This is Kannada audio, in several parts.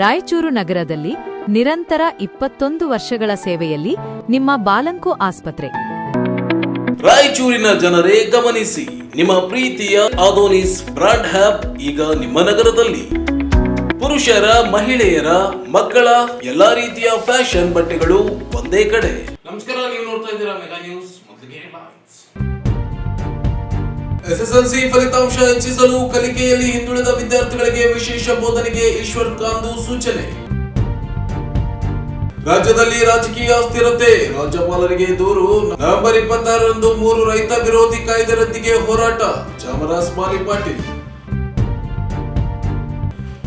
ರಾಯಚೂರು ನಗರದಲ್ಲಿ ನಿರಂತರ 21 ವರ್ಷಗಳ ಸೇವೆಯಲ್ಲಿ ನಿಮ್ಮ ಬಾಲಂಕು ಆಸ್ಪತ್ರೆ. ರಾಯಚೂರಿನ ಜನರೇ ಗಮನಿಸಿ, ನಿಮ್ಮ ಪ್ರೀತಿಯ ಆದೋನಿಸ್ ಬ್ರಾಂಡ್ ಹ್ಯಾಪ್ ಈಗ ನಿಮ್ಮ ನಗರದಲ್ಲಿ. ಪುರುಷರ, ಮಹಿಳೆಯರ, ಮಕ್ಕಳ ಎಲ್ಲಾ ರೀತಿಯ ಫ್ಯಾಷನ್ ಬಟ್ಟೆಗಳು ಒಂದೇ ಕಡೆ. ನಮಸ್ಕಾರ, ನೀವು ನೋಡ್ತಾ ಇದ್ದೀರಾ ಮೆಗಾ ನ್ಯೂಸ್. ಮೊದಲಿಗೆ ಹೆಡ್ಲೈನ್ಸ್. ಎಸ್ಎಸ್ಎಲ್ಸಿ ಫಲಿತಾಂಶ ಹೆಚ್ಚಿಸಲು ಕಲಿಕೆಯಲ್ಲಿ ಹಿಂದುಳಿದ ವಿದ್ಯಾರ್ಥಿಗಳಿಗೆ ವಿಶೇಷ ಬೋಧನೆಗೆ ಈಶ್ವರ್ ಕಾಂದು ಸೂಚನೆ. ರಾಜ್ಯದಲ್ಲಿ ರಾಜಕೀಯ ಅಸ್ಥಿರತೆ, ರಾಜ್ಯಪಾಲರಿಗೆ ದೂರು. ನವೆಂಬರ್ 26ರಂದು 3 ರೈತ ವಿರೋಧಿ ಕಾಯ್ದೆ ರದ್ದಿಗೆ ಹೋರಾಟ, ಚಾಮರಾಜ ಮಾಲಿ ಪಾಟೀಲ್.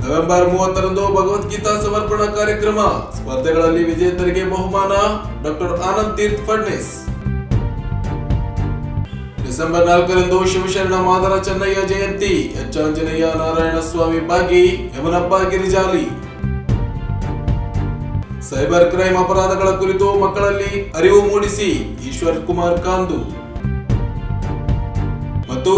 ನವೆಂಬರ್ 30ರಂದು ಭಗವದ್ಗೀತಾ ಸಮರ್ಪಣಾ ಕಾರ್ಯಕ್ರಮ, ಸ್ಪರ್ಧೆಗಳಲ್ಲಿ ವಿಜೇತರಿಗೆ ಬಹುಮಾನ, ಡಾಕ್ಟರ್ ಆನಂದ್ ತೀರ್ಥ ಫಡ್ನೇಸ್. ಡಿಸೆಂಬರ್ 4ರಂದು ಶಿವಶರಣ ಮಾದರ ಚೆನ್ನಯ್ಯ ಜಯಂತಿ, ಎಚ್ ಆಂಜನೇಯ ನಾರಾಯಣ ಸ್ವಾಮಿ ಭಾಗಿ, ಯಮನಪ್ಪ ಗಿರಿಜಾಲಿ. ಸೈಬರ್ ಕ್ರೈಮ್ ಅಪರಾಧಗಳ ಕುರಿತು ಮಕ್ಕಳಲ್ಲಿ ಅರಿವು ಮೂಡಿಸಿ, ಈಶ್ವರ್ ಕುಮಾರ್ ಕಾಂದು. ಮತ್ತು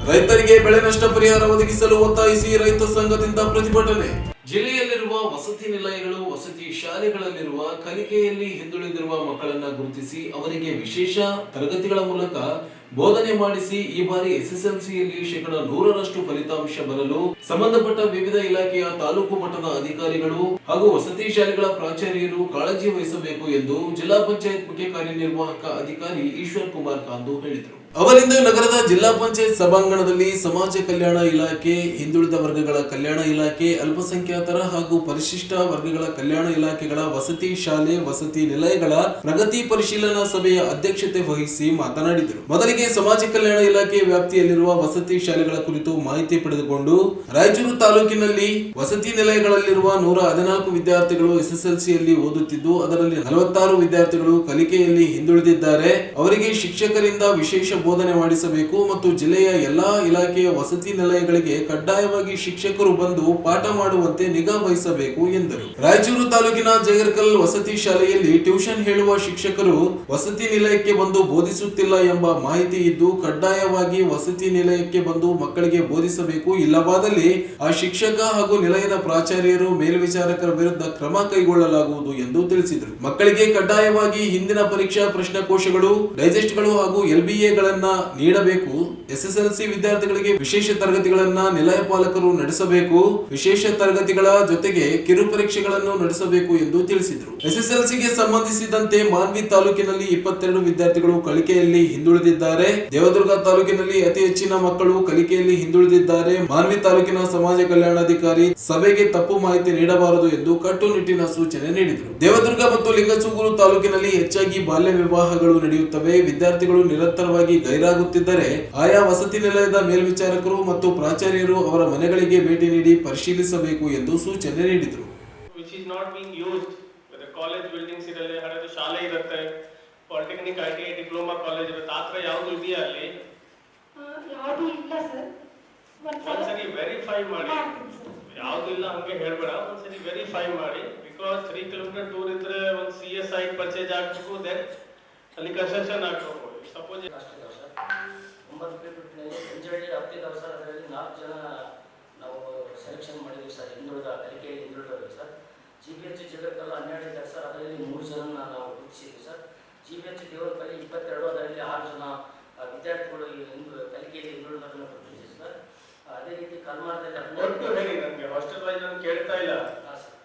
ರೈತರಿಗೆ ಬೆಳೆ ನಷ್ಟ ಪರಿಹಾರ ಒದಗಿಸಲು ಒತ್ತಾಯಿಸಿ ರೈತ ಸಂಘದಿಂದ ಪ್ರತಿಭಟನೆ. ಜಿಲ್ಲೆಯಲ್ಲಿರುವ ವಸತಿ ನಿಲಯಗಳು, ವಸತಿ ಶಾಲೆಗಳಲ್ಲಿರುವ ಕಲಿಕೆಯಲ್ಲಿ ಹಿಂದುಳಿದಿರುವ ಮಕ್ಕಳನ್ನ ಗುರುತಿಸಿ ಅವರಿಗೆ ವಿಶೇಷ ತರಗತಿಗಳ ಮೂಲಕ ಬೋಧನೆ ಮಾಡಿಸಿ ಈ ಬಾರಿ ಎಸ್ಎಸ್ಎಲ್ಸಿಯಲ್ಲಿ 100% ಫಲಿತಾಂಶ ಬರಲು ಸಂಬಂಧಪಟ್ಟ ವಿವಿಧ ಇಲಾಖೆಯ ತಾಲೂಕು ಮಟ್ಟದ ಅಧಿಕಾರಿಗಳು ಹಾಗೂ ವಸತಿ ಶಾಲೆಗಳ ಪ್ರಾಚಾರ್ಯರು ಕಾಳಜಿ ವಹಿಸಬೇಕು ಎಂದು ಜಿಲ್ಲಾ ಪಂಚಾಯತ್ ಮುಖ್ಯ ಕಾರ್ಯನಿರ್ವಾಹಕ ಅಧಿಕಾರಿ ಈಶ್ವರ್ ಕುಮಾರ್ ಕಾಂದು ಹೇಳಿದರು. ಅವರಿಂದ ನಗರದ ಜಿಲ್ಲಾ ಪಂಚಾಯತ್ ಸಭಾಂಗಣದಲ್ಲಿ ಸಮಾಜ ಕಲ್ಯಾಣ ಇಲಾಖೆ, ಹಿಂದುಳಿದ ವರ್ಗಗಳ ಕಲ್ಯಾಣ ಇಲಾಖೆ, ಅಲ್ಪಸಂಖ್ಯಾತರ ಹಾಗೂ ಪರಿಶಿಷ್ಟ ವರ್ಗಗಳ ಕಲ್ಯಾಣ ಇಲಾಖೆಗಳ ವಸತಿ ಶಾಲೆ, ವಸತಿ ನಿಲಯಗಳ ಪ್ರಗತಿ ಪರಿಶೀಲನಾ ಸಭೆಯ ಅಧ್ಯಕ್ಷತೆ ವಹಿಸಿ ಮಾತನಾಡಿದರು. ಮೊದಲಿಗೆ ಸಮಾಜ ಕಲ್ಯಾಣ ಇಲಾಖೆ ವ್ಯಾಪ್ತಿಯಲ್ಲಿರುವ ವಸತಿ ಶಾಲೆಗಳ ಕುರಿತು ಮಾಹಿತಿ ಪಡೆದುಕೊಂಡು ರಾಯಚೂರು ತಾಲೂಕಿನಲ್ಲಿ ವಸತಿ ನಿಲಯಗಳಲ್ಲಿರುವ 114 ವಿದ್ಯಾರ್ಥಿಗಳು ಎಸ್ಎಸ್ಎಲ್ಸಿಯಲ್ಲಿ ಓದುತ್ತಿದ್ದು ಅದರಲ್ಲಿ 46 ವಿದ್ಯಾರ್ಥಿಗಳು ಕಲಿಕೆಯಲ್ಲಿ ಹಿಂದುಳಿದಿದ್ದಾರೆ. ಅವರಿಗೆ ಶಿಕ್ಷಕರಿಂದ ವಿಶೇಷ ಬೋಧನೆ ಮಾಡಿಸಬೇಕು ಮತ್ತು ಜಿಲ್ಲೆಯ ಎಲ್ಲಾ ಇಲಾಖೆಯ ವಸತಿ ನಿಲಯಗಳಿಗೆ ಕಡ್ಡಾಯವಾಗಿ ಶಿಕ್ಷಕರು ಬಂದು ಪಾಠ ಮಾಡುವಂತೆ ನಿಗಾ ವಹಿಸಬೇಕು ಎಂದರು. ರಾಯಚೂರು ತಾಲೂಕಿನ ಜಗರ್ಕಲ್ ವಸತಿ ಶಾಲೆಯಲ್ಲಿ ಟ್ಯೂಷನ್ ಹೇಳುವ ಶಿಕ್ಷಕರು ವಸತಿ ನಿಲಯಕ್ಕೆ ಬಂದು ಬೋಧಿಸುತ್ತಿಲ್ಲ ಎಂಬ ಮಾಹಿತಿ ಇದ್ದು ಕಡ್ಡಾಯವಾಗಿ ವಸತಿ ನಿಲಯಕ್ಕೆ ಬಂದು ಮಕ್ಕಳಿಗೆ ಬೋಧಿಸಬೇಕು. ಇಲ್ಲವಾದಲ್ಲಿ ಆ ಶಿಕ್ಷಕ ಹಾಗೂ ನಿಲಯದ ಪ್ರಾಚಾರ್ಯರು, ಮೇಲ್ವಿಚಾರಕರ ವಿರುದ್ಧ ಕ್ರಮ ಕೈಗೊಳ್ಳಲಾಗುವುದು ಎಂದು ತಿಳಿಸಿದರು. ಮಕ್ಕಳಿಗೆ ಕಡ್ಡಾಯವಾಗಿ ಹಿಂದಿನ ಪರೀಕ್ಷಾ ಪ್ರಶ್ನಕೋಶಗಳು, ಡೈಜೆಸ್ಟ್ಗಳು ಹಾಗೂ LBAಗಳನ್ನ ನೀಡಬೇಕು. ಎಸ್ಎಸ್ಎಲ್ಸಿ ವಿದ್ಯಾರ್ಥಿಗಳಿಗೆ ವಿಶೇಷ ತರಗತಿಗಳನ್ನ ನಿಲಯ ಪಾಲಕರು ನಡೆಸಬೇಕು. ವಿಶೇಷ ತರಗತಿಗಳ ಜೊತೆಗೆ ಕಿರು ಪರೀಕ್ಷೆಗಳನ್ನು ನಡೆಸಬೇಕು ಎಂದು ತಿಳಿಸಿದರು. ಎಸ್ಎಸ್ಎಲ್ಸಿಗೆ ಸಂಬಂಧಿಸಿದಂತೆ ಮಾನ್ವಿ ತಾಲೂಕಿನಲ್ಲಿ 22 ವಿದ್ಯಾರ್ಥಿಗಳು ಕಲಿಕೆಯಲ್ಲಿ ಹಿಂದುಳಿದಿದ್ದಾರೆ. ದೇವದುರ್ಗ ತಾಲೂಕಿನಲ್ಲಿ ಅತಿ ಹೆಚ್ಚಿನ ಮಕ್ಕಳು ಕಲಿಕೆಯಲ್ಲಿ ಹಿಂದುಳಿದಿದ್ದಾರೆ. ಮಾನ್ವಿ ತಾಲೂಕಿನ ಸಮಾಜ ಕಲ್ಯಾಣಾಧಿಕಾರಿ ಸಭೆಗೆ ತಪ್ಪು ಮಾಹಿತಿ ನೀಡಬಾರದು ಎಂದು ಕಟ್ಟುನಿಟ್ಟಿನ ಸೂಚನೆ ನೀಡಿದರು. ದೇವದುರ್ಗ ಮತ್ತು ಲಿಂಗಸೂಗೂರು ತಾಲೂಕಿನಲ್ಲಿ ಹೆಚ್ಚಾಗಿ ಬಾಲ್ಯ ವಿವಾಹಗಳು ನಡೆಯುತ್ತವೆ. ವಿದ್ಯಾರ್ಥಿಗಳು ನಿರಂತರವಾಗಿ ಗೈರಾಗುತ್ತಿದ್ದರೆ ಆಯಾ ವಸತಿ ನಿಲಯದ ಮೇಲ್ವಿಚಾರಕರು ಮತ್ತು ಪ್ರಾಚಾರ್ಯರು ಅವರ ಮನೆಗಳಿಗೆ ಭೇಟಿ ನೀಡಿ ಪರಿಶೀಲಿಸಬೇಕು ಎಂದು ಸೂಚನೆ ನೀಡಿದರು. ಶಾಲೆ ಇರುತ್ತೆ, ಪಾಲಿಟೆಕ್ನಿಕ್, ITI, ಡಿಪ್ಲೊಮಾ ಕಾಲೇಜ್ ಇರುತ್ತೆ, ಆತರ ಯಾವುದು ಇದೆಯಾ ಅಲ್ಲಿ? ಯಾವುದು ಇಲ್ಲ ಸರ್. ಒಂದ್ಸರಿ ವೆರಿಫೈ ಮಾಡಿ, ಯಾವ್ದು ಇಲ್ಲ ಹಂಗೆ ಹೇಳ್ಬೇಡ, ಒಂದ್ಸರಿ ವೆರಿಫೈ ಮಾಡಿ. ಬಿಕಾಸ್ 3 ಕಿಲೋಮೀಟರ್ ದೂರ ಇದ್ರೆ ಒಂದು CS ಸೈಟ್ ಪರ್ಚೇಸ್ ಆಗ್ಬೇಕು, ದೆನ್ ಅಲ್ಲಿ ಕನ್ಸ್ಟ್ರಕ್ಷನ್ ಆಗ್ಬೇಕು. ಸಪೋಸ್ 9 ಕಿಲೋಮೀಟರ್ನಲ್ಲಿ ಸಂಜೆಯಲ್ಲಿ ಹತ್ತಿದ್ದಾವೆ ಸರ್. ಅದರಲ್ಲಿ 4 ಜನ ನಾವು ಸೆಲೆಕ್ಷನ್ ಮಾಡಿದ್ದೀವಿ ಸರ್, ಹಿಂದುಳಿದ ಕಲಿಕೆಯಲ್ಲಿ ಹಿಂದುಳಿದವರು ಸರ್. GPH ಜಗರ್ಕಲ್ 12 ಇದ್ದಾರೆ ಸರ್, ಅದರಲ್ಲಿ 3 ಜನ ನಾವು ಗುರುತಿಸಿದ್ವಿ ಸರ್. GPH ದೇವರಕಲ್ಲಿ 22, ಅದರಲ್ಲಿ 6 ಜನ ವಿದ್ಯಾರ್ಥಿಗಳು ಕಲಿಕೆಯಲ್ಲಿ ಹಿಂದುಳಿದವರನ್ನು ಗುರುತಿಸಿದ್ವಿ ಸರ್. ಅದೇ ರೀತಿ ಕರ್ನಾಟಕದಲ್ಲಿ 12 ಹೇಳಿ, ನನಗೆ ಹಾಸ್ಟೆಲ್ ವೈಸ್ ನಾನು ಕೇಳ್ತಾ ಇಲ್ಲ. ಹಾಂ ಸರ್,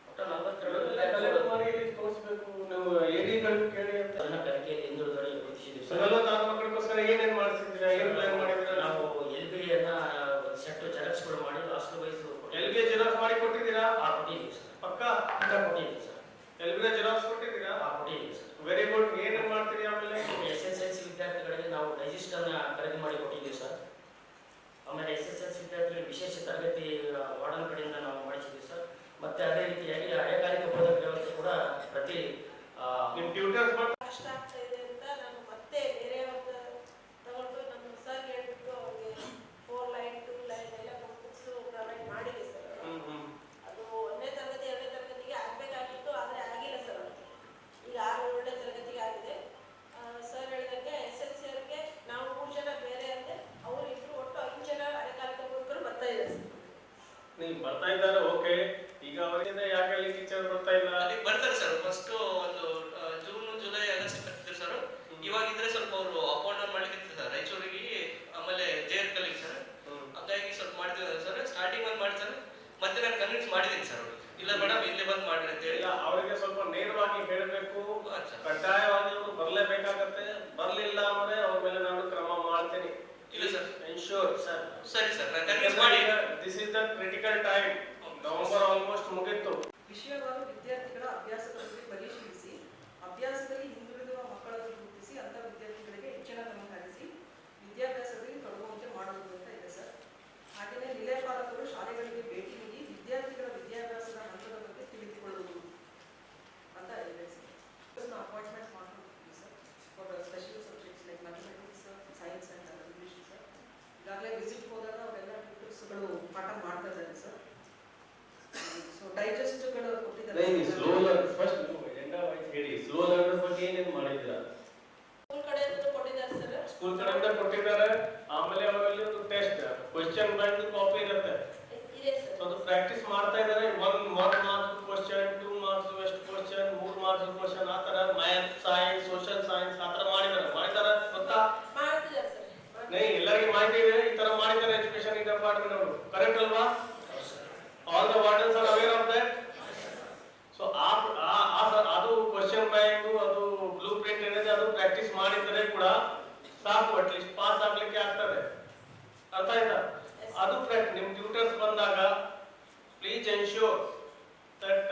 ಒಟ್ಟು 42 ತೋರಿಸ್ಬೇಕು. ನೀವು AD ಕೇಳಿ ಅಂತ ಕಲಿಕೆಯಲ್ಲಿ ಹಿಂದುಳಿದವರಿಗೆ ಗುರುತಿಸಿದ್ವಿ ಸರ್. 44 ಮಕ್ಕಳಿಗೋಸ್ಕರ ಏನೇನು ಮಾಡಿಸಿದ್ದೀರಾ, ಏನು ಪ್ಲಾನ್ ಮಾಡಿದ್ರೆ? ನಾವು LBAನ ಸೆಟ್ ಜೆರಾಕ್ಸ್ಗಳು ಮಾಡಿ ಹಾಸ್ಟೆಲ್ ವೈಸ್ LBA ಜೆರಾಕ್ಸ್ ಮಾಡಿ ಕೊಟ್ಟಿದ್ದೀರಾ? ಕೊಟ್ಟಿದ್ದೀವಿ ಸರ್. ಪಕ್ಕಾ ಕೊಟ್ಟಿದ್ದೀವಿ ಸರ್. LBA ಜೆರಾಕ್ಸ್ ಕೊಟ್ಟಿದ್ದೀರಾ? ಕೊಟ್ಟಿದ್ದೀವಿ ಸರ್. Very good. ಏನೇನು ಮಾಡ್ತೀರಿ ಆಮೇಲೆ? SSLC ವಿದ್ಯಾರ್ಥಿಗಳಿಗೆ ನಾವು ಡೈಜೆಸ್ಟ್ ಅನ್ನ ಖರೀದಿ ಮಾಡಿ ಕೊಟ್ಟಿದ್ದೀವಿ ಸರ್. ಆಮೇಲೆ SSLC ವಿದ್ಯಾರ್ಥಿಗಳಿಗೆ ವಿಶೇಷ ತರಗತಿ ವಾರ್ಡನ್ ಕಡೆಯಿಂದ ನಾವು ಮಾಡಿಸಿದ್ದೀವಿ ಸರ್. ಮತ್ತೆ ಅದೇ ರೀತಿಯಾಗಿ ಹಳೆಕಾಲಿಕ ಬೋಧಕ ವ್ಯವಸ್ಥೆ ಕೂಡ ಪ್ರತಿ ನಿಮ್ಮ ಟ್ಯೂಟರ್ಸ್ ಕಷ್ಟ ಆಗ್ತಾ ಇದೆ ಅಂತ ನಾನು ಮತ್ತೆ ಬೇರೆ ಒಂದು ತಗೊಂಡು ನಮ್ಮ ಸರ್ ಹೇಳ್ಬಿಟ್ಟು ಅವ್ರಿಗೆ 4 ಲೈನ್ 2 ಲೈನ್ ಎಲ್ಲ ಬುಕ್ಸ್ ಪ್ರೊವೈಡ್ ಮಾಡಿದೆ ಸರ್. ಅದು 1ನೇ ತರಗತಿ 2ನೇ ತರಗತಿಗೆ ಆಗಬೇಕಾಗಿತ್ತು, ಆದರೆ ಆಗಿಲ್ಲ ಸರ್. ಈಗ 6 7ನೇ ತರಗತಿಗೆ ಆಗಿದೆ. ಸರ್ ಹೇಳಿದಂಗೆ SSLC ಅವರಿಗೆ ನಾವು 3 ಜನ ಬೇರೆ ಅಂದ್ರೆ ಅವರು ಇಬ್ಬರು ಒಟ್ಟು 5 ಜನ ಹಳೆಕಾಲಿಕ ಬೋಧಕರು ಬರ್ತಾ ಇದ್ದಾರೆ ಸರ್. ನೀವು ಬರ್ತಾ ಇದ್ದಾರೆ, ಓಕೆ. ಯಾಕೆ ಅಲ್ಲಿ ಟೀಚರ್ ಬರ್ತಾ ಇಲ್ಲ? ಅಲ್ಲಿ ಬರ್ತಾರೆ ಸರ್. ಫಸ್ಟ್ ಒಂದು ಜೂನ್, ಜುಲೈ, ಆಗಸ್ಟ್ ಬರ್ತಿದ್ರು ಸರ್. ಇವಾಗಿದ್ರೆ ಸ್ವಲ್ಪ ಅವರು ಅಪ್ ಅಂಡ್ ಡೌನ್ ಮಾಡ್ಲಿಕ್ಕೆ ಸರ್, ರಾಯಚೂರಿಗೆ ಆಮೇಲೆ ಜೇರ್ಕಲ್ಲಿಗೆ ಸರ್. ಹಂಗಾಗಿ ಸ್ವಲ್ಪ ಮಾಡ್ತಿದ್ದಾರೆ ಸರ್. ಸ್ಟಾರ್ಟಿಂಗ್ ಒಂದು ಮಾಡಿ ಸರ್, ಮತ್ತೆ ನಾನು ಕನ್ವಿನ್ಸ್ ಮಾಡಿದ್ದೀನಿ ಸರ್. ಇಲ್ಲ ಮೇಡಮ್ ಇಲ್ಲೇ ಬಂದ್ ಮಾಡ್ರಿ ಅಂತ ಹೇಳಿ. ಅವರಿಗೆ ಸ್ವಲ್ಪ ನೇರವಾಗಿ ಹೇಳಬೇಕು, ಕಡ್ಡಾಯವಾಗಿ ಅವರು ಬರ್ಲೇಬೇಕಾಗತ್ತೆ. ಬರ್ಲಿಲ್ಲ ಅಂದ್ರೆ ಅವ್ರ ಮೇಲೆ ನಾನು ಕ್ರಮ ಮಾಡ್ತೇನೆ. ಇಲ್ಲ ಸರ್, ಎನ್ಶೂರ್ ಸರ್. ಸರಿ ಸರ್, ನಾನು ಕನ್ವಿನ್ಸ್ ಮಾಡಿ. This is the critical time. November almost ಮುಗಿತ್ತು. ವಿಷಯವಾರು ವಿದ್ಯಾರ್ಥಿಗಳ ಅಭ್ಯಾಸದ ಬಗ್ಗೆ ಪರಿಶೀಲಿಸಿ, ಅಭ್ಯಾಸದಲ್ಲಿ ಹಿಂದುಳಿದಿರುವ ಮಕ್ಕಳನ್ನು ಗುರುತಿಸಿ ಅಂತಹ ವಿದ್ಯಾರ್ಥಿಗಳಿಗೆ ಹೆಚ್ಚಿನ ಗಮನ ಹರಿಸಿ ವಿದ್ಯಾಭ್ಯಾಸದಲ್ಲಿ ತೊಡಗುವಂತೆ ಮಾಡುವುದು ಅಂತ ಇದೆ ಸರ್. ಹಾಗೆಯೇ ನಿಲಯಪಾಲಕರು ಶಾಲೆಗಳಿಗೆ ಭೇಟಿ ನೀಡಿ ವಿದ್ಯಾರ್ಥಿಗಳ ವಿದ್ಯಾಭ್ಯಾಸದ ಹಂತದ ಬಗ್ಗೆ ತಿಳಿದುಕೊಳ್ಳುವುದು ಅಂತ ಇದೆ ಸರ್. ಅಪಾಯಿಂಟ್ಮೆಂಟ್ ಮಾಡ್ಕೊಳ್ತೀವಿ sir for special subjects like mathematics, science and English sir. ಈಗಾಗಲೇ ವಿಸಿಟ್ ಹೋದಾಗ ಅವೆಲ್ಲ ಟ್ಯೂಟರ್ಸ್ಗಳು ಪಾಠ ಮಾಡ್ತಾ ಇದ್ದಾರೆ ಸರ್. ಸೊ ಡೈಜೆಸ್ಟ್ಗಳು ಕೊಟ್ಟಿದ್ದಾರೆ. Slow learn first agenda wise ಹೇಳಿ. ಸ್ಲೋ ಲರ್ನರ್ ಬಗ್ಗೆ ಏನೇನು ಮಾಡಿದ್ದೀರಾ? ಸ್ಕೂಲ್ ಕಡೆಯಿಂದ ಕೊಟ್ಟಿದ್ದಾರೆ ಸರ್. ಸ್ಕೂಲ್ ಕಡೆಯಿಂದ ಕೊಟ್ಟಿದ್ದಾರೆ. ಆಮೇಲೆ ಅವರಲ್ಲಿ ಒಂದು ಟೆಸ್ಟ್, ಕ್ವೆಶ್ಚನ್ ಬ್ಯಾಂಕ್ ಕಾಪಿ ಇರುತ್ತೆ. ಇದೆ ಸರ್. ಅದು ಪ್ರಾಕ್ಟೀಸ್ ಮಾಡ್ತಾ ಇದ್ದಾರೆ. 1 marks question, 2 marks west question, 3 marks question, ಆ ತರ ಮ್ಯಾಥ್, ಸೈನ್ಸ್, ಸೋಷಿಯಲ್ ಸೈನ್ಸ್ ಆ ತರ ಮಾಡಿದ್ದಾರೆ ಗೊತ್ತಾ? ಮಾಡ್ತಿದ್ದಾರೆ ಸರ್. ಎಲ್ಲರಿಗೂ ಮಾಹಿತಿ ಇದೆ, ಈ ತರ ಮಾಡಿದ್ದಾರೆ ಎಜುಕೇಶನ್ ಡಿಪಾರ್ಟ್ಮೆಂಟ್ ಅವರು. ಕರೆಕ್ಟ್ ಅಲ್ವಾ? All the wardens are aware of that. So ಅದು ಕ್ವೆಶ್ಚನ್ ಬ್ಯಾಂಕ್, ಅದು ಬ್ಲೂ ಪ್ರಿಂಟ್ ಏನಿದೆ ಅದು ಪ್ರಾಕ್ಟೀಸ್ ಮಾಡಿದ್ರೆ ಕೂಡ ಸಾಕು, ಅಟ್ ಲೀಸ್ಟ್ ಪಾಸ್ ಆಗ್ಲಿಕ್ಕೆ ಆಗ್ತದೆ. ಅರ್ಥ ಆಯ್ತಾ? ಅದು ನಿಮ್ ಟ್ಯೂಟರ್ಸ್ ಬಂದಾಗ ಪ್ಲೀಸ್ ಎನ್ಶೂರ್ ದಟ್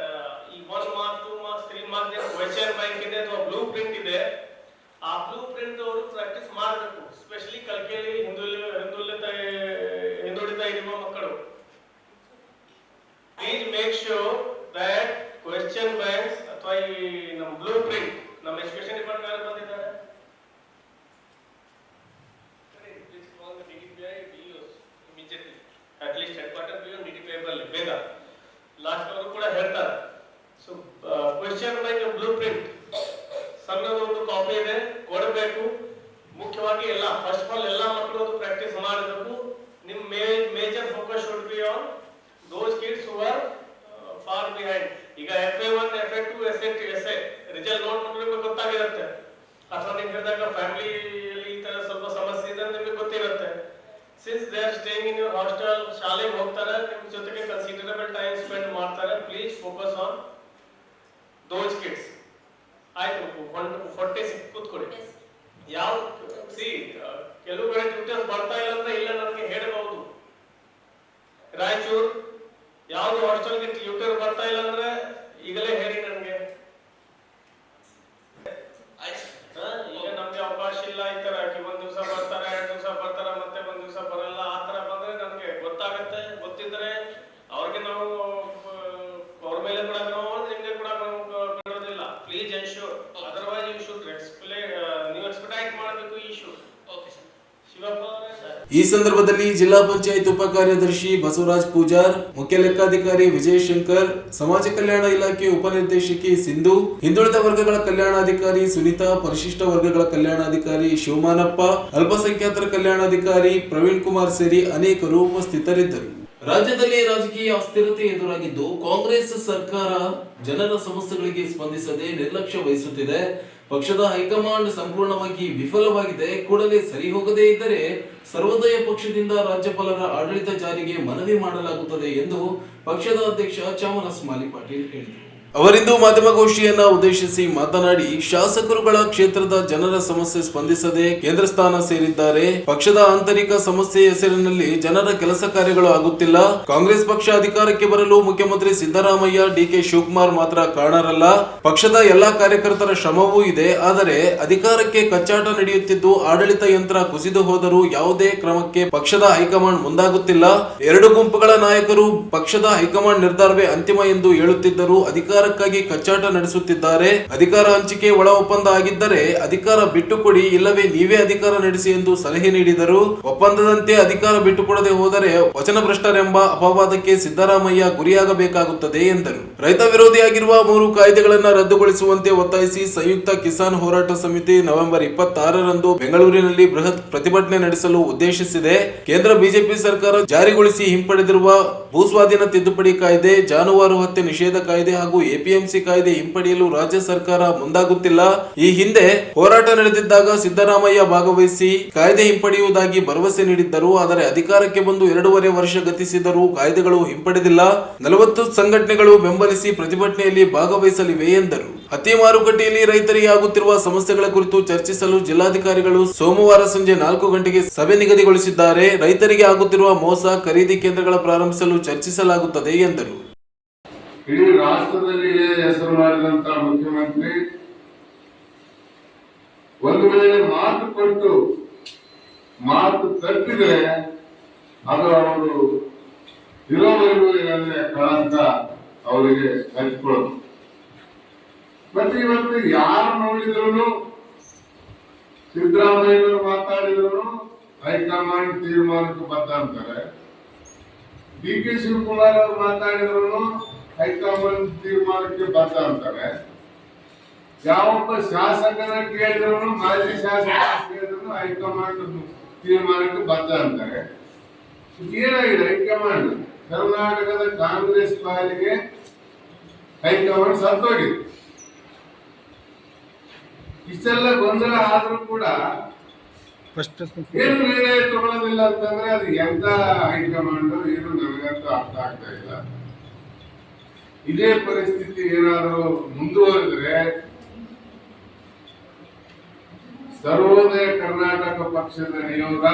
ಈ 1 mark, 2 marks, 3 marks question bank ಇದೆ ಅಥವಾ ಬ್ಲೂ ಪ್ರಿಂಟ್ ಇದೆ, ಆ ಬ್ಲೂ ಪ್ರಿಂಟ್ ಅವರು ಪ್ರಾಕ್ಟೀಸ್ ಮಾಡಬೇಕು. ಸ್ಪೆಷಲಿ ಕಲಿಕೆಯಲ್ಲಿ ಹಿಂದುಳಿದ ಇರುವ ಮಕ್ಕಳು. Please make sure that question banks ಅಥವಾ ಈ ನಮ್ಮ ಬ್ಲೂ ಪ್ರಿಂಟ್ ನಮ್ಮ ಎಜುಕೇಶನ್ ಡಿಪಾರ್ಟ್ಮೆಂಟ್ ಬಂದಿದ್ದಾರೆ. Please call the DDPI BOs immediately. At least headquarter BO DDPI ಬರಲಿ ಬೇಗ. ಲಾಸ್ಟ್ ಅವರು ಕೂಡ ಹೇಳ್ತಾರೆ. So question bank blue print ಸಣ್ಣದೊಂದು ಕಾಪಿ ಇದೆ, ಕೊಡಬೇಕು. ಮುಖ್ಯವಾಗಿ ಎಲ್ಲ ಫಸ್ಟ್ ಆಫ್ ಆಲ್ ಎಲ್ಲ ಮಕ್ಕಳು ಅದು ಪ್ರಾಕ್ಟೀಸ್ ಮಾಡಬೇಕು. ನಿಮ್ಮ major focus should be on those kids who are far behind. ಈಗ FA1, FA2, SA result note ಮಾಡಿದ್ರೆ ಗೊತ್ತಾಗಿರುತ್ತೆ. ಅಥವಾ ನೀವು ಹೇಳಿದಾಗ ಫ್ಯಾಮಿಲಿಯಲ್ಲಿ ಈ ತರ ಸ್ವಲ್ಪ ಸಮಸ್ಯೆ ಇದೆ ನಿಮಗೆ ಗೊತ್ತಿರುತ್ತೆ. Since they are staying in your hostel, ಶಾಲೆಗೆ ಹೋಗ್ತಾರೆ, ನಿಮ್ಮ ಜೊತೆಗೆ ಕನ್ಸಿಡರಬಲ್ ಟೈಮ್ ಸ್ಪೆಂಡ್ ಮಾಡ್ತಾರೆ. Please focus on those kids. ಆಯ್ತು, 46 ಕೂತ್ಕೊಳ್ಳಿ. ಯಾವ ಕೆಲವು ಕಡೆ ಟ್ಯೂಟರ್ಸ್ ಬರ್ತಾ ಇಲ್ಲ ಅಂದ್ರೆ ಇಲ್ಲ ನನಗೆ ಹೇಳಬಹುದು. ರಾಯಚೂರು ಯಾವ್ದು ಹಾಸ್ಟೆಲ್ಗೆ ಟ್ಯೂಟರ್ ಬರ್ತಾ ಇಲ್ಲ ಅಂದ್ರೆ ಈಗಲೇ ಹೇಳಿ ನನಗೆ. ಈಗ ನಮ್ಗೆ ಅವಕಾಶ ಇಲ್ಲ ಈ ತರ. ಒಂದ್ ದಿವಸ ಬರ್ತಾರೆ, 2 ದಿವಸ ಬರ್ತಾರೆ, ಮತ್ತೆ ಒಂದ್ ದಿವಸ ಬರಲ್ಲ. ಆ ತರ ಬಂದ್ರೆ ನಮ್ಗೆ ಗೊತ್ತಾಗತ್ತೆ. ಗೊತ್ತಿದ್ರೆ ಅವ್ರಿಗೆ ನಾವು ಅವ್ರ ಮೇಲೆ ಕೂಡ ನಿಮ್ಗೆ ಕೂಡ ಬಿಡೋದಿಲ್ಲ. Please ensure, otherwise you should ನೀವು ಎಕ್ಸ್ಪೆಕ್ಟ್ ಮಾಡಬೇಕು ಈ ಇಶ್ಯೂ. Okay sir. ಶಿವಪ್ಪ ಈ ಸಂದರ್ಭದಲ್ಲಿ ಜಿಲ್ಲಾ ಪಂಚಾಯತ್ ಉಪ ಕಾರ್ಯದರ್ಶಿ ಬಸವರಾಜ್ ಪೂಜಾರ್, ಮುಖ್ಯ ಲೆಕ್ಕಾಧಿಕಾರಿ ವಿಜಯ್ ಶಂಕರ್, ಸಮಾಜ ಕಲ್ಯಾಣ ಇಲಾಖೆ ಉಪನಿರ್ದೇಶಕಿ ಸಿಂಧು, ಹಿಂದುಳಿದ ವರ್ಗಗಳ ಕಲ್ಯಾಣಾಧಿಕಾರಿ ಸುನೀತಾ, ಪರಿಶಿಷ್ಟ ವರ್ಗಗಳ ಕಲ್ಯಾಣಾಧಿಕಾರಿ ಶಿವಮಾನಪ್ಪ, ಅಲ್ಪಸಂಖ್ಯಾತರ ಕಲ್ಯಾಣಾಧಿಕಾರಿ ಪ್ರವೀಣ್ ಕುಮಾರ್ ಸೇರಿ ಅನೇಕರು ಉಪಸ್ಥಿತರಿದ್ದರು. ರಾಜ್ಯದಲ್ಲಿ ರಾಜಕೀಯ ಅಸ್ಥಿರತೆ ಎದುರಾಗಿದ್ದು ಕಾಂಗ್ರೆಸ್ ಸರ್ಕಾರ ಜನರ ಸಮಸ್ಯೆಗಳಿಗೆ ಸ್ಪಂದಿಸದೆ ನಿರ್ಲಕ್ಷ್ಯ ವಹಿಸುತ್ತಿದೆ. ಪಕ್ಷದ ಹೈಕಮಾಂಡ್ ಸಂಪೂರ್ಣವಾಗಿ ವಿಫಲವಾಗಿದೆ. ಕೂಡಲೇ ಸರಿ ಹೋಗದೇ ಇದ್ದರೆ ಸರ್ವೋದಯ ಪಕ್ಷದಿಂದ ರಾಜ್ಯಪಾಲರ ಆಡಳಿತ ಜಾರಿಗೆ ಮನವಿ ಮಾಡಲಾಗುತ್ತದೆ ಎಂದು ಪಕ್ಷದ ಅಧ್ಯಕ್ಷ ಚಾಮರಸ್ ಮಾಲಿ ಪಾಟೀಲ್ ಹೇಳಿದರು. ಅವರಿಂದು ಮಾಧ್ಯಮಗೋಷ್ಠಿಯನ್ನ ಉದ್ದೇಶಿಸಿ ಮಾತನಾಡಿ, ಶಾಸಕರುಗಳ ಕ್ಷೇತ್ರದ ಜನರ ಸಮಸ್ಯೆ ಸ್ಪಂದಿಸದೆ ಕೇಂದ್ರ ಸ್ಥಾನ ಸೇರಿದ್ದಾರೆ. ಪಕ್ಷದ ಆಂತರಿಕ ಸಮಸ್ಯೆ ಹೆಸರಿನಲ್ಲಿ ಜನರ ಕೆಲಸ ಕಾರ್ಯಗಳು ಆಗುತ್ತಿಲ್ಲ. ಕಾಂಗ್ರೆಸ್ ಪಕ್ಷ ಅಧಿಕಾರಕ್ಕೆ ಬರಲು ಮುಖ್ಯಮಂತ್ರಿ ಸಿದ್ದರಾಮಯ್ಯ, ಡಿಕೆ ಶಿವಕುಮಾರ್ ಮಾತ್ರ ಕಾರಣರಲ್ಲ. ಪಕ್ಷದ ಎಲ್ಲಾ ಕಾರ್ಯಕರ್ತರ ಶ್ರಮವೂ ಇದೆ. ಆದರೆ ಅಧಿಕಾರಕ್ಕೆ ಕಚ್ಚಾಟ ನಡೆಯುತ್ತಿದ್ದು ಆಡಳಿತ ಯಂತ್ರ ಕುಸಿದು ಹೋದರೂ ಯಾವುದೇ ಕ್ರಮಕ್ಕೆ ಪಕ್ಷದ ಹೈಕಮಾಂಡ್ ಮುಂದಾಗುತ್ತಿಲ್ಲ. ಎರಡು ಗುಂಪುಗಳ ನಾಯಕರು ಪಕ್ಷದ ಹೈಕಮಾಂಡ್ ನಿರ್ಧಾರವೇ ಅಂತಿಮ ಎಂದು ಹೇಳುತ್ತಿದ್ದರೂ ಅಧಿಕಾರ ಅಧಿಕಾರಕ್ಕಾಗಿ ಕಚ್ಚಾಟ ನಡೆಸುತ್ತಿದ್ದಾರೆ. ಅಧಿಕಾರ ಹಂಚಿಕೆ ಒಳ ಒಪ್ಪಂದ ಆಗಿದ್ದರೆ ಅಧಿಕಾರ ಬಿಟ್ಟುಕೊಡಿ, ಇಲ್ಲವೇ ನೀವೇ ಅಧಿಕಾರ ನಡೆಸಿ ಎಂದು ಸಲಹೆ ನೀಡಿದರು. ಒಪ್ಪಂದದಂತೆ ಅಧಿಕಾರ ಬಿಟ್ಟುಕೊಡದೆ ಹೋದರೆ ವಚನಭ್ರಷ್ಟರೆಂಬ ಅಪವಾದಕ್ಕೆ ಸಿದ್ದರಾಮಯ್ಯ ಗುರಿಯಾಗಬೇಕಾಗುತ್ತದೆ ಎಂದರು. ರೈತ ವಿರೋಧಿಯಾಗಿರುವ 3 ಕಾಯ್ದೆಗಳನ್ನು ರದ್ದುಗೊಳಿಸುವಂತೆ ಒತ್ತಾಯಿಸಿ ಸಂಯುಕ್ತ ಕಿಸಾನ್ ಹೋರಾಟ ಸಮಿತಿ ನವೆಂಬರ್ 26ರಂದು ಬೆಂಗಳೂರಿನಲ್ಲಿ ಬೃಹತ್ ಪ್ರತಿಭಟನೆ ನಡೆಸಲು ಉದ್ದೇಶಿಸಿದೆ. ಕೇಂದ್ರ ಬಿಜೆಪಿ ಸರ್ಕಾರ ಜಾರಿಗೊಳಿಸಿ ಹಿಂಪಡೆದಿರುವ ಭೂಸ್ವಾಧೀನ ತಿದ್ದುಪಡಿ ಕಾಯ್ದೆ, ಜಾನುವಾರು ಹತ್ಯೆ ನಿಷೇಧ ಕಾಯ್ದೆ ಹಾಗೂ ಎಪಿಎಂಸಿ ಕಾಯ್ದೆ ಹಿಂಪಡೆಯಲು ರಾಜ್ಯ ಸರ್ಕಾರ ಮುಂದಾಗುತ್ತಿಲ್ಲ. ಈ ಹಿಂದೆ ಹೋರಾಟ ನಡೆದಿದ್ದಾಗ ಸಿದ್ದರಾಮಯ್ಯ ಭಾಗವಹಿಸಿ ಕಾಯ್ದೆ ಹಿಂಪಡೆಯುವುದಾಗಿ ಭರವಸೆ ನೀಡಿದ್ದರು. ಆದರೆ ಅಧಿಕಾರಕ್ಕೆ ಬಂದು 2.5 ವರ್ಷ ಗತಿಸಿದರೂ ಕಾಯ್ದೆಗಳು ಹಿಂಪಡೆದಿಲ್ಲ. 40 ಸಂಘಟನೆಗಳು ಬೆಂಬಲಿಸಿ ಪ್ರತಿಭಟನೆಯಲ್ಲಿ ಭಾಗವಹಿಸಲಿವೆ ಎಂದರು. ಹತ್ತಿ ಮಾರುಕಟ್ಟೆಯಲ್ಲಿ ರೈತರಿಗೆ ಆಗುತ್ತಿರುವ ಸಮಸ್ಯೆಗಳ ಕುರಿತು ಚರ್ಚಿಸಲು ಜಿಲ್ಲಾಧಿಕಾರಿಗಳು ಸೋಮವಾರ ಸಂಜೆ 4 ಗಂಟೆಗೆ ಸಭೆ ನಿಗದಿಗೊಳಿಸಿದ್ದಾರೆ. ರೈತರಿಗೆ ಆಗುತ್ತಿರುವ ಮೋಸ, ಖರೀದಿ ಕೇಂದ್ರಗಳ ಪ್ರಾರಂಭಿಸಲು ಚರ್ಚಿಸಲಾಗುತ್ತದೆ ಎಂದರು. ಇಡೀ ರಾಷ್ಟ್ರದಲ್ಲಿ ಹೆಸರು ಮಾಡಿದಂತ ಮುಖ್ಯಮಂತ್ರಿ ಒಂದು ವೇಳೆ ಮಾತು ಕೊಟ್ಟು ಮಾತು ತಪ್ಪಿದ್ರೆ ಅದು ಅವರು ಇರೋವರೆಗೂ ಏನಂದ್ರೆ ಕಳಂಕ ಅವರಿಗೆ ಹಂಚ್ಕೊಳ್ಳೋದು. ಮತ್ತೆ ಇವತ್ತು ಯಾರು ನೋಡಿದ್ರು ಸಿದ್ದರಾಮಯ್ಯ ಮಾತಾಡಿದ್ರು ಹೈಕಮಾಂಡ್ ತೀರ್ಮಾನಕ್ಕೆ ಬದ್ಧ ಅಂತಾರೆ. ಡಿ ಕೆ ಶಿವಕುಮಾರ್ ಅವರು ಮಾತಾಡಿದ್ರು ಹೈಕಮಾಂಡ್ ತೀರ್ಮಾನಕ್ಕೆ ಬದ್ಧ ಅಂತಾರೆ. ಯಾವೊಬ್ಬ ಶಾಸಕನ ಕೇಳಿದ್ರು, ಮಾಜಿ ಶಾಸಕ ಕೇಳಿದ್ರು ಹೈಕಮಾಂಡ್ ತೀರ್ಮಾನಕ್ಕೆ ಬದ್ಧ ಅಂತಾರೆ. ಏನಾಗಿದೆ ಹೈಕಮಾಂಡ್? ಕರ್ನಾಟಕದ ಕಾಂಗ್ರೆಸ್ ಪಾಲಿಗೆ ಹೈಕಮಾಂಡ್ ಸತ್ತೋಗಿದೆ. ಇಷ್ಟೆಲ್ಲ ಗೊಂದಲ ಆದ್ರೂ ಕೂಡ ಏನು ನಿರ್ಣಯ ತಗೊಳ್ಳೋದಿಲ್ಲ ಅಂತಂದ್ರೆ ಅದು ಎಂತ ಹೈಕಮಾಂಡ್ ಏನು ನನಗಂತೂ ಅರ್ಥ ಆಗ್ತಾ ಇಲ್ಲ. ಇದೇ ಪರಿಸ್ಥಿತಿ ಏನಾದರೂ ಮುಂದುವರೆದ್ರೆ ಸರ್ವೋದಯ ಕರ್ನಾಟಕ ಪಕ್ಷದ ನಿಯೋಗ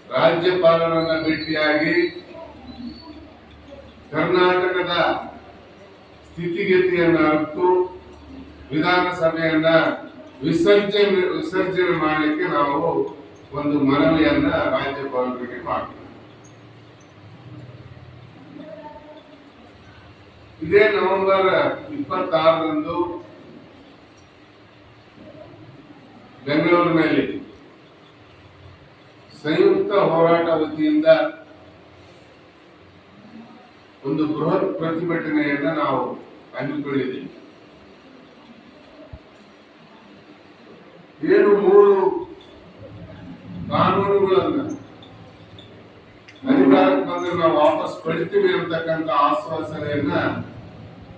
ರಾಜ್ಯಪಾಲರನ್ನ ಭೇಟಿಯಾಗಿ ಕರ್ನಾಟಕದ ಸ್ಥಿತಿಗತಿಯನ್ನ ಅರಿತು ವಿಧಾನಸಭೆಯನ್ನ ವಿಸರ್ಜನೆ ಮಾಡಲಿಕ್ಕೆ ನಾವು ಒಂದು ಮನವಿಯನ್ನ ರಾಜ್ಯಪಾಲರಿಗೆ ಮಾಡ್ತೀವಿ. ಇದೇ ನವೆಂಬರ್ 26ರಂದು ಬೆಂಗಳೂರಿನಲ್ಲಿ ಸಂಯುಕ್ತ ಹೋರಾಟ ವತಿಯಿಂದ ಒಂದು ಬೃಹತ್ ಪ್ರತಿಭಟನೆಯನ್ನ ನಾವು ಹಮ್ಮಿಕೊಂಡಿದ್ದೀವಿ. ಏನು 3 ಕಾನೂನುಗಳನ್ನ ಅಧಿಕಾರಕ್ಕೆ ಬಂದ್ರೆ ನಾವು ವಾಪಸ್ ಪಡಿತೀವಿ ಅಂತಕ್ಕಂಥ ಆಶ್ವಾಸನೆಯನ್ನ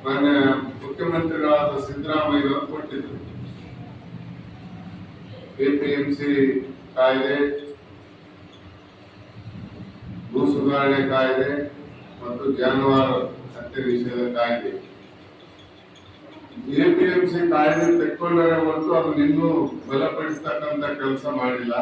ಮಾನ್ಯ ಮುಖ್ಯಮಂತ್ರಿಗಳಾದ ಸಿದ್ದರಾಮಯ್ಯ ಅವರು ಕೊಟ್ಟಿದ್ರು. ಎಪಿಎಂಸಿ ಕಾಯ್ದೆ, ಭೂ ಸುಧಾರಣೆ ಕಾಯ್ದೆ ಮತ್ತು ಜಾನುವಾರು ಹತ್ಯೆ ನಿಷೇಧ ಕಾಯ್ದೆ. ಎಪಿಎಂಸಿ ಕಾಯ್ದೆ ತೆಕ್ಕೊಂಡರೆ ಹೊರತು ಅದನ್ನ ಇನ್ನೂ ಬಲಪಡಿಸತಕ್ಕಂತ ಕೆಲಸ ಮಾಡಿಲ್ಲ.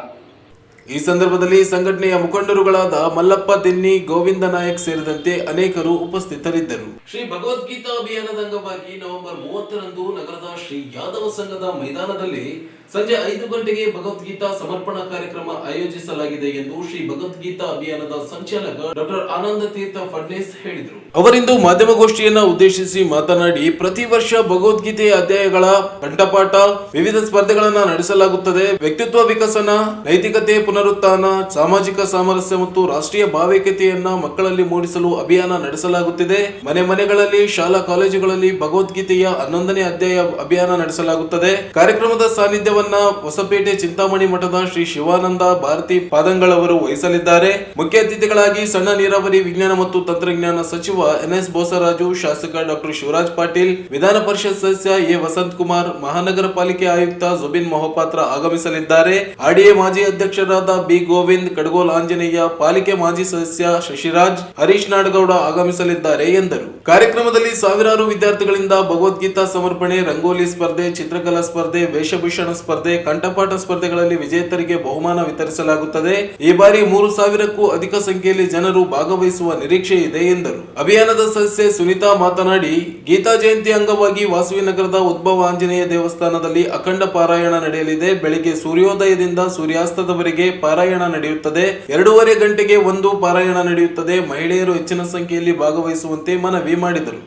ಈ ಸಂದರ್ಭದಲ್ಲಿ ಸಂಘಟನೆಯ ಮುಖಂಡರುಗಳಾದ ಮಲ್ಲಪ್ಪ ತೆನ್ನಿ, ಗೋವಿಂದ ನಾಯಕ್ ಸೇರಿದಂತೆ ಅನೇಕರು ಉಪಸ್ಥಿತರಿದ್ದರು. ಶ್ರೀ ಭಗವದ್ಗೀತಾ ಅಭಿಯಾನದ ಅಂಗವಾಗಿ ನವೆಂಬರ್ 30ರಂದು ನಗರದ ಶ್ರೀ ಯಾದವ ಸಂಘದ ಮೈದಾನದಲ್ಲಿ ಸಂಜೆ 5 ಗಂಟೆಗೆ ಭಗವದ್ಗೀತಾ ಸಮರ್ಪಣಾ ಕಾರ್ಯಕ್ರಮ ಆಯೋಜಿಸಲಾಗಿದೆ ಎಂದು ಶ್ರೀ ಭಗವದ್ಗೀತಾ ಅಭಿಯಾನದ ಸಂಚಾಲಕ ಡಾಕ್ಟರ್ ಆನಂದ ತೀರ್ಥ ಫಡ್ನೇಸ್ ಹೇಳಿದರು. ಅವರಿಂದು ಮಾಧ್ಯಮಗೋಷ್ಠಿಯನ್ನ ಉದ್ದೇಶಿಸಿ ಮಾತನಾಡಿ, ಪ್ರತಿ ವರ್ಷ ಭಗವದ್ಗೀತೆಯ ಅಧ್ಯಾಯಗಳ ಕಂಠಪಾಠ, ವಿವಿಧ ಸ್ಪರ್ಧೆಗಳನ್ನ ನಡೆಸಲಾಗುತ್ತದೆ. ವ್ಯಕ್ತಿತ್ವ ವಿಕಸನ, ನೈತಿಕತೆ ಪುನರುತ್ಥಾನ, ಸಾಮಾಜಿಕ ಸಾಮರಸ್ಯ ಮತ್ತು ರಾಷ್ಟ್ರೀಯ ಭಾವೈಕ್ಯತೆಯನ್ನ ಮಕ್ಕಳಲ್ಲಿ ಮೂಡಿಸಲು ಅಭಿಯಾನ ನಡೆಸಲಾಗುತ್ತಿದೆ. ಮನೆ ಮನೆಗಳಲ್ಲಿ, ಶಾಲಾ ಕಾಲೇಜುಗಳಲ್ಲಿ ಭಗವದ್ಗೀತೆಯ 11ನೇ ಅಧ್ಯಾಯ ಅಭಿಯಾನ ನಡೆಸಲಾಗುತ್ತದೆ. ಕಾರ್ಯಕ್ರಮದ ಸಾನ್ನಿಧ್ಯವನ್ನ ಹೊಸಪೇಟೆ ಚಿಂತಾಮಣಿ ಮಠದ ಶ್ರೀ ಶಿವಾನಂದ ಭಾರತಿ ಪಾದಂಗಳವರು ವಹಿಸಲಿದ್ದಾರೆ. ಮುಖ್ಯ ಅತಿಥಿಗಳಾಗಿ ಸಣ್ಣ ನೀರಾವರಿ ವಿಜ್ಞಾನ ಮತ್ತು ತಂತ್ರಜ್ಞಾನ ಸಚಿವ ಎನ್ಎಸ್ ಬೋಸರಾಜು, ಶಾಸಕ ಡಾಕ್ಟರ್ ಶಿವರಾಜ್ ಪಾಟೀಲ್, ವಿಧಾನ ಪರಿಷತ್ ಸದಸ್ಯ ಎ ವಸಂತ್ ಕುಮಾರ್, ಮಹಾನಗರ ಪಾಲಿಕೆ ಆಯುಕ್ತ ಜುಬಿನ್ ಮೊಹಪಾತ್ರ ಆಗಮಿಸಲಿದ್ದಾರೆ. ಆರ್ಡಿಎ ಮಾಜಿ ಅಧ್ಯಕ್ಷರಾದ ಬಿ ಗೋವಿಂದ್, ಕಡಗೋಲ್ ಆಂಜನೇಯ, ಪಾಲಿಕೆ ಮಾಜಿ ಸದಸ್ಯ ಶಶಿರಾಜ್, ಹರೀಶ್ ನಾಡಗೌಡ ಆಗಮಿಸಲಿದ್ದಾರೆ ಎಂದರು. ಕಾರ್ಯಕ್ರಮದಲ್ಲಿ ಸಾವಿರಾರು ವಿದ್ಯಾರ್ಥಿಗಳಿಂದ ಭಗವದ್ಗೀತಾ ಸಮರ್ಪಣೆ, ರಂಗೋಲಿ ಸ್ಪರ್ಧೆ, ಚಿತ್ರಕಲಾ ಸ್ಪರ್ಧೆ, ವೇಷಭೂಷಣ ಸ್ಪರ್ಧೆ, ಕಂಠಪಾಠ ಸ್ಪರ್ಧೆಗಳಲ್ಲಿ ವಿಜೇತರಿಗೆ ಬಹುಮಾನ ವಿತರಿಸಲಾಗುತ್ತದೆ. ಈ ಬಾರಿ 3,000ಕ್ಕೂ ಅಧಿಕ ಸಂಖ್ಯೆಯಲ್ಲಿ ಜನರು ಭಾಗವಹಿಸುವ ನಿರೀಕ್ಷೆ ಇದೆ ಎಂದರು. ಅಭಿಯಾನದ ಸದಸ್ಯೆ ಸುನೀತಾ ಮಾತನಾಡಿ, ಗೀತಾ ಜಯಂತಿ ಅಂಗವಾಗಿ ವಾಸವಿನಗರದ ಉದ್ಭವ ಆಂಜನೇಯ ದೇವಸ್ಥಾನದಲ್ಲಿ ಅಖಂಡ ಪಾರಾಯಣ ನಡೆಯಲಿದೆ. ಬೆಳಿಗ್ಗೆ ಸೂರ್ಯೋದಯದಿಂದ ಸೂರ್ಯಾಸ್ತದವರೆಗೆ ಪಾರಾಯಣ ನಡೆಯುತ್ತದೆ. 2.5 ಗಂಟೆಗೆ ಒಂದು ಪಾರಾಯಣ ನಡೆಯುತ್ತದೆ. ಮಹಿಳೆಯರು ಹೆಚ್ಚಿನ ಸಂಖ್ಯೆಯಲ್ಲಿ ಭಾಗವಹಿಸುವಂತೆ ಮನವಿ ಮಾಡಿದರು.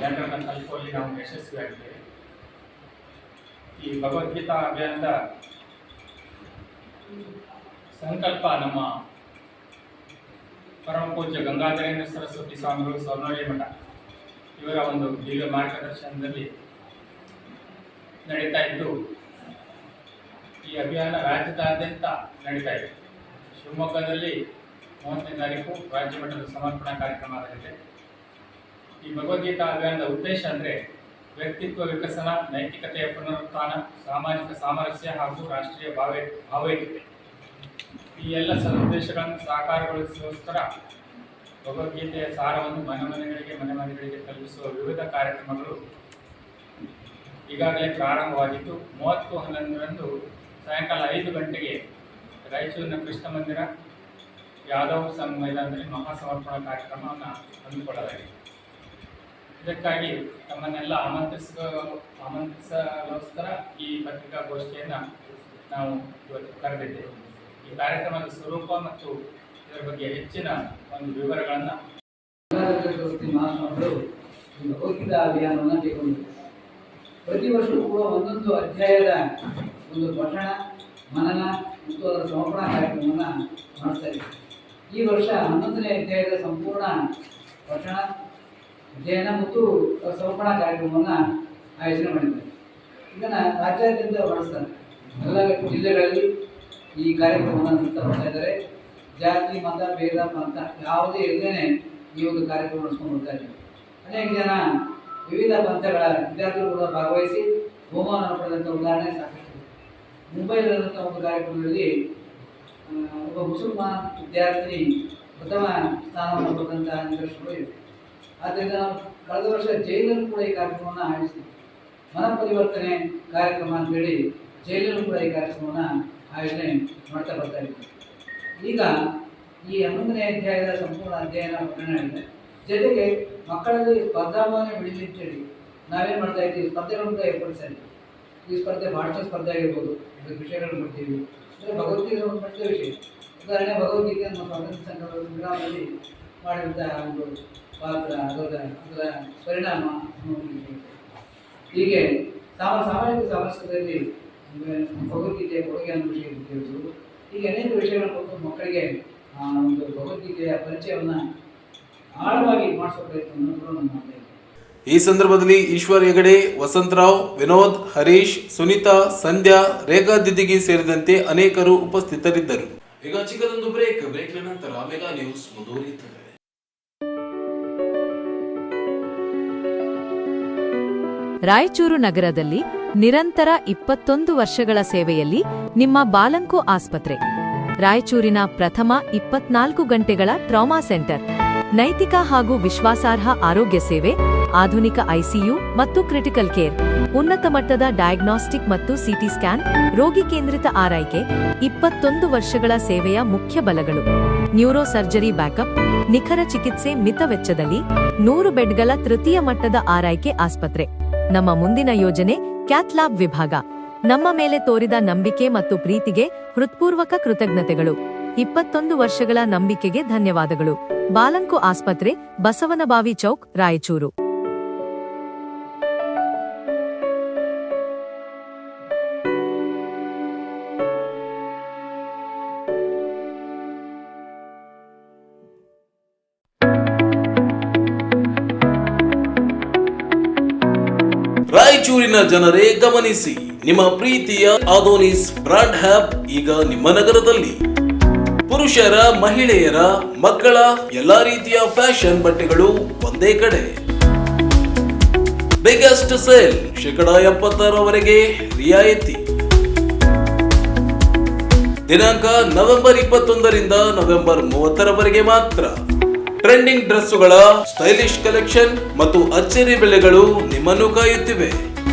ಜನರನ್ನು ತಲುಪುವಲ್ಲಿ ನಾವು ಯಶಸ್ವಿಯಾಗಿದ್ದೇವೆ. ಈ ಭಗವದ್ಗೀತಾ ಅಭಿಯಾನದ ಸಂಕಲ್ಪ ನಮ್ಮ ಪರಮ ಪೂಜ್ಯ ಗಂಗಾಧರೇಂದ್ರ ಸರಸ್ವತಿ ಸ್ವಾಮಿಗಳು ಸ್ವರ್ಣವಳ್ಳಿ ಮಠ ಇವರ ಒಂದು ದಿವ್ಯ ಮಾರ್ಗದರ್ಶನದಲ್ಲಿ ನಡೀತಾ ಇದ್ದು, ಈ ಅಭಿಯಾನ ರಾಜ್ಯದಾದ್ಯಂತ ನಡೀತಾ ಇದೆ. ಶಿವಮೊಗ್ಗದಲ್ಲಿ 30ನೇ ತಾರೀಕು ರಾಜ್ಯ ಮಟ್ಟದ ಸಮರ್ಪಣಾ ಕಾರ್ಯಕ್ರಮ ಆಗಲಿದೆ. ಈ ಭಗವದ್ಗೀತಾ ಅಭಿಯಾನದ ಉದ್ದೇಶ ಅಂದರೆ ವ್ಯಕ್ತಿತ್ವ ವಿಕಸನ, ನೈತಿಕತೆಯ ಪುನರುತ್ಥಾನ, ಸಾಮಾಜಿಕ ಸಾಮರಸ್ಯ ಹಾಗೂ ರಾಷ್ಟ್ರೀಯ ಭಾವೈಕ್ಯತೆ ಈ ಎಲ್ಲ ಸದುದ್ದೇಶಗಳನ್ನು ಸಾಕಾರಗೊಳಿಸುವಗೋಸ್ಕರ ಭಗವದ್ಗೀತೆಯ ಸಾರವನ್ನು ಮನೆ ಮನೆಗಳಿಗೆ ತಲುಪಿಸುವ ವಿವಿಧ ಕಾರ್ಯಕ್ರಮಗಳು ಈಗಾಗಲೇ ಪ್ರಾರಂಭವಾಗಿದ್ದು 30/11 ಸಾಯಂಕಾಲ 5 ಗಂಟೆಗೆ ರಾಯಚೂರಿನ ಕೃಷ್ಣ ಮಂದಿರ ಯಾದವ್ ಸಂಘ ಮೈದಾನದಲ್ಲಿ ಮಹಾಸಮರ್ಪಣಾ ಕಾರ್ಯಕ್ರಮವನ್ನು ಹಮ್ಮಿಕೊಳ್ಳಲಾಗಿದೆ. ಇದಕ್ಕಾಗಿ ತಮ್ಮನ್ನೆಲ್ಲ ಆಮಂತ್ರಿಸಗೋಸ್ಕರ ಈ ಪತ್ರಿಕಾಗೋಷ್ಠಿಯನ್ನು ನಾವು ಇವತ್ತು ಕರೆದಿದ್ದೇವೆ. ಈ ಕಾರ್ಯಕ್ರಮದ ಸ್ವರೂಪ ಮತ್ತು ಇದರ ಬಗ್ಗೆ ಹೆಚ್ಚಿನ ಒಂದು ವಿವರಗಳನ್ನು ಮಹಾಸ್ವಾಮಿಗಳು ಭಗವದ್ಗೀತಾ ಅಭಿಯಾನವನ್ನು ಕೈಗೊಂಡಿದ್ದಾರೆ. ಪ್ರತಿ ವರ್ಷವೂ ಕೂಡ ಒಂದೊಂದು ಅಧ್ಯಾಯದ ಒಂದು ಪಠಣ, ಮನನ ಮತ್ತು ಅದರ ಸಮರ್ಪಣಾ ಕಾರ್ಯಕ್ರಮವನ್ನು ಮಾಡಿಸ್ತಾ ಇದ್ದಾರೆ. ಈ ವರ್ಷ 11ನೇ ಅಧ್ಯಾಯದ ಸಂಪೂರ್ಣ ಪಠಣ, ಅಧ್ಯಯನ ಮತ್ತು ಸಮರ್ಪಣಾ ಕಾರ್ಯಕ್ರಮವನ್ನು ಆಯೋಜನೆ ಮಾಡಿದ್ದಾರೆ. ಇದನ್ನು ರಾಜ್ಯಾದ್ಯಂತ ಮಾಡಿಸ್ತಾರೆ. ಎಲ್ಲ ಜಿಲ್ಲೆಗಳಲ್ಲಿ ಈ ಕಾರ್ಯಕ್ರಮವನ್ನು ನಡೆಸ್ತಾ ಬರ್ತಾ ಇದ್ದಾರೆ. ಜಾತಿ, ಮತ, ಭೇದ, ಪಂಥ ಯಾವುದೇ ಇಲ್ಲದೇ ಈ ಒಂದು ಕಾರ್ಯಕ್ರಮ ನಡೆಸ್ಕೊಂಡು ಬರ್ತಾ ಇದ್ದಾರೆ. ಅನೇಕ ಜನ ವಿವಿಧ ಪಂಥಗಳ ವಿದ್ಯಾರ್ಥಿಗಳು ಕೂಡ ಭಾಗವಹಿಸಿ ಬಹುಮಾನ ಪಡೆದಂಥ ಉದಾಹರಣೆ ಸಾಕಷ್ಟು. ಮುಂಬೈನಲ್ಲಿ ನಡೆದಂಥ ಒಂದು ಕಾರ್ಯಕ್ರಮದಲ್ಲಿ ಒಬ್ಬ ಮುಸಲ್ಮಾನ್ ವಿದ್ಯಾರ್ಥಿನಿ ಪ್ರಥಮ ಸ್ಥಾನವನ್ನು ಪಡೆದಂತಹ ನಿದರ್ಶನಗಳು ಇವೆ. ಆದ್ದರಿಂದ ನಾವು ಕಳೆದ ವರ್ಷ ಜೈಲಲ್ಲೂ ಕೂಡ ಈ ಕಾರ್ಯಕ್ರಮವನ್ನು ಆಯೋಜಿಸಿದ್ವಿ. ಮನ ಪರಿವರ್ತನೆ ಕಾರ್ಯಕ್ರಮ ಅಂತೇಳಿ ಜೈಲಲ್ಲೂ ಕೂಡ ಈ ಕಾರ್ಯಕ್ರಮವನ್ನು ಆಯೋಜನೆ ಮಾಡ್ತಾ ಬರ್ತಾ ಇದ್ವಿ. ಈಗ ಈ 11ನೇ ಅಧ್ಯಾಯದ ಸಂಪೂರ್ಣ ಅಧ್ಯಯನ ಪಠಣ ಇದೆ. ಜೊತೆಗೆ ಮಕ್ಕಳಲ್ಲಿ ಸ್ಪರ್ಧಾಭಾವನೆ ಬೆಳೀಲಿ ಅಂತೇಳಿ ನಾವೇನು ಮಾಡ್ತಾ ಇದ್ದೀವಿ, ಸ್ಪರ್ಧೆಗಳನ್ನು ಕೂಡ ಏರ್ಪಡಿಸ್ತಾ ಇದ್ದೀವಿ. ಈ ಸ್ಪರ್ಧೆ ಭಾಷಣ ಸ್ಪರ್ಧೆ ಆಗಿರ್ಬೋದು, ಇದಕ್ಕೆ ವಿಷಯಗಳನ್ನು ಕೊಡ್ತೀವಿ. ಅಂದರೆ ಭಗವದ್ಗೀತೆ ಸಂಬಂಧಿಸಿದ ವಿಷಯ. ಉದಾಹರಣೆ ಭಗವದ್ಗೀತೆ ನಮ್ಮ ಸ್ವಾತಂತ್ರ್ಯ ಸಂಘದ ಸಂಗ್ರಾಮದಲ್ಲಿ ಮಾಡಿದಂಥ ಒಂದು ಪಾತ್ರ, ಅದರ ಪರಿಣಾಮ ಹೀಗೆ ಸಾಮಾಜಿಕ ಸಾಮರಸ್ಯದಲ್ಲಿ ಭಗವದ್ಗೀತೆಯ ಕೊಡುಗೆ ಅನ್ನೋ ವಿಷಯ ಗೊತ್ತಿರ್ಬೋದು. ಹೀಗೆ ಅನೇಕ ವಿಷಯಗಳನ್ನು ಕೊಟ್ಟು ಮಕ್ಕಳಿಗೆ ಒಂದು ಭಗವದ್ಗೀತೆಯ ಪರಿಚಯವನ್ನು ಆಳವಾಗಿ ಮಾಡಿಸೋ ಪ್ರಯತ್ನವನ್ನು ಮಾಡ್ತಾ ಇದ್ದೀವಿ. ಈ ಸಂದರ್ಭದಲ್ಲಿ ಈಶ್ವರ್ ಹೆಗಡೆ, ವಸಂತರಾವ್, ವಿನೋದ್, ಹರೀಶ್, ಸುನೀತಾ, ಸಂಧ್ಯಾ, ರೇಖಾ ದಿದ್ದಿಗಿ ಸೇರಿದಂತೆ ಅನೇಕರು ಉಪಸ್ಥಿತರಿದ್ದರು. ಈಗ ಚಿಕ್ಕದೊಂದು ಬ್ರೇಕ್ನ ನಂತರ ಮೆಗಾ ನ್ಯೂಸ್ ಮುಂದುವರಿಯುತ್ತದೆ. ರಾಯಚೂರು ನಗರದಲ್ಲಿ ನಿರಂತರ 21 ವರ್ಷಗಳ ಸೇವೆಯಲ್ಲಿ ನಿಮ್ಮ ಬಾಲಂಕು ಆಸ್ಪತ್ರೆ, ರಾಯಚೂರಿನ ಪ್ರಥಮ 24 ಗಂಟೆಗಳ ಟ್ರಾಮಾ ಸೆಂಟರ್, ನೈತಿಕ ಹಾಗೂ ವಿಶ್ವಾಸಾರ್ಹ ಆರೋಗ್ಯ ಸೇವೆ, ಆಧುನಿಕ ಐಸಿಯು ಮತ್ತು ಕ್ರಿಟಿಕಲ್ ಕೇರ್, ಉನ್ನತ ಮಟ್ಟದ ಡಯಾಗ್ನಾಸ್ಟಿಕ್ ಮತ್ತು ಸಿಟಿ ಸ್ಕ್ಯಾನ್, ರೋಗಿ ಕೇಂದ್ರಿತ ಆರೈಕೆ, 21 ವರ್ಷಗಳ ಸೇವೆಯ ಮುಖ್ಯ ಬಲಗಳು. ನ್ಯೂರೋ ಸರ್ಜರಿ ಬ್ಯಾಕಪ್, ನಿಖರ ಚಿಕಿತ್ಸೆ ಮಿತ ವೆಚ್ಚದಲ್ಲಿ, 100 ಬೆಡ್ಗಳ ತೃತೀಯ ಮಟ್ಟದ ಆರೈಕೆ ಆಸ್ಪತ್ರೆ. ನಮ್ಮ ಮುಂದಿನ ಯೋಜನೆ ಕ್ಯಾಥ್ ಲ್ಯಾಬ್ ವಿಭಾಗ. ನಮ್ಮ ಮೇಲೆ ತೋರಿದ ನಂಬಿಕೆ ಮತ್ತು ಪ್ರೀತಿಗೆ ಹೃತ್ಪೂರ್ವಕ ಕೃತಜ್ಞತೆಗಳು. 21 ವರ್ಷಗಳ ನಂಬಿಕೆಗೆ ಧನ್ಯವಾದಗಳು. ಬಾಲಂಕು ಆಸ್ಪತ್ರೆ, ಬಸವನಬಾವಿ ಚೌಕ್, ರಾಯಚೂರು. ರಾಯಚೂರಿನ ಜನರೇ ಗಮನಿಸಿ, ನಿಮ್ಮ ಪ್ರೀತಿಯ ಆದೋನಿಸ್ ಬ್ರಾಂಡ್ ಹ್ಯಾಪ್ ಈಗ ನಿಮ್ಮ ನಗರದಲ್ಲಿ. ಪುರುಷರ, ಮಹಿಳೆಯರ, ಮಕ್ಕಳ ಎಲ್ಲಾ ರೀತಿಯ ಫ್ಯಾಷನ್ ಬಟ್ಟೆಗಳು ಒಂದೇ ಕಡೆ. ಬಿಗ್ಗೆಸ್ಟ್ ಸೇಲ್, 70% ರಿಯಾಯಿತಿ. ದಿನಾಂಕ ನವೆಂಬರ್ 21ರಿಂದ ನವೆಂಬರ್ 30ರವರೆಗೆ ಮಾತ್ರ. ಟ್ರೆಂಡಿಂಗ್ ಡ್ರೆಸ್ಸುಗಳ ಸ್ಟೈಲಿಶ್ ಕಲೆಕ್ಷನ್ ಮತ್ತು ಅಚ್ಚರಿ ಬೆಲೆಗಳು ನಿಮ್ಮನ್ನು ಕಾಯುತ್ತಿವೆ.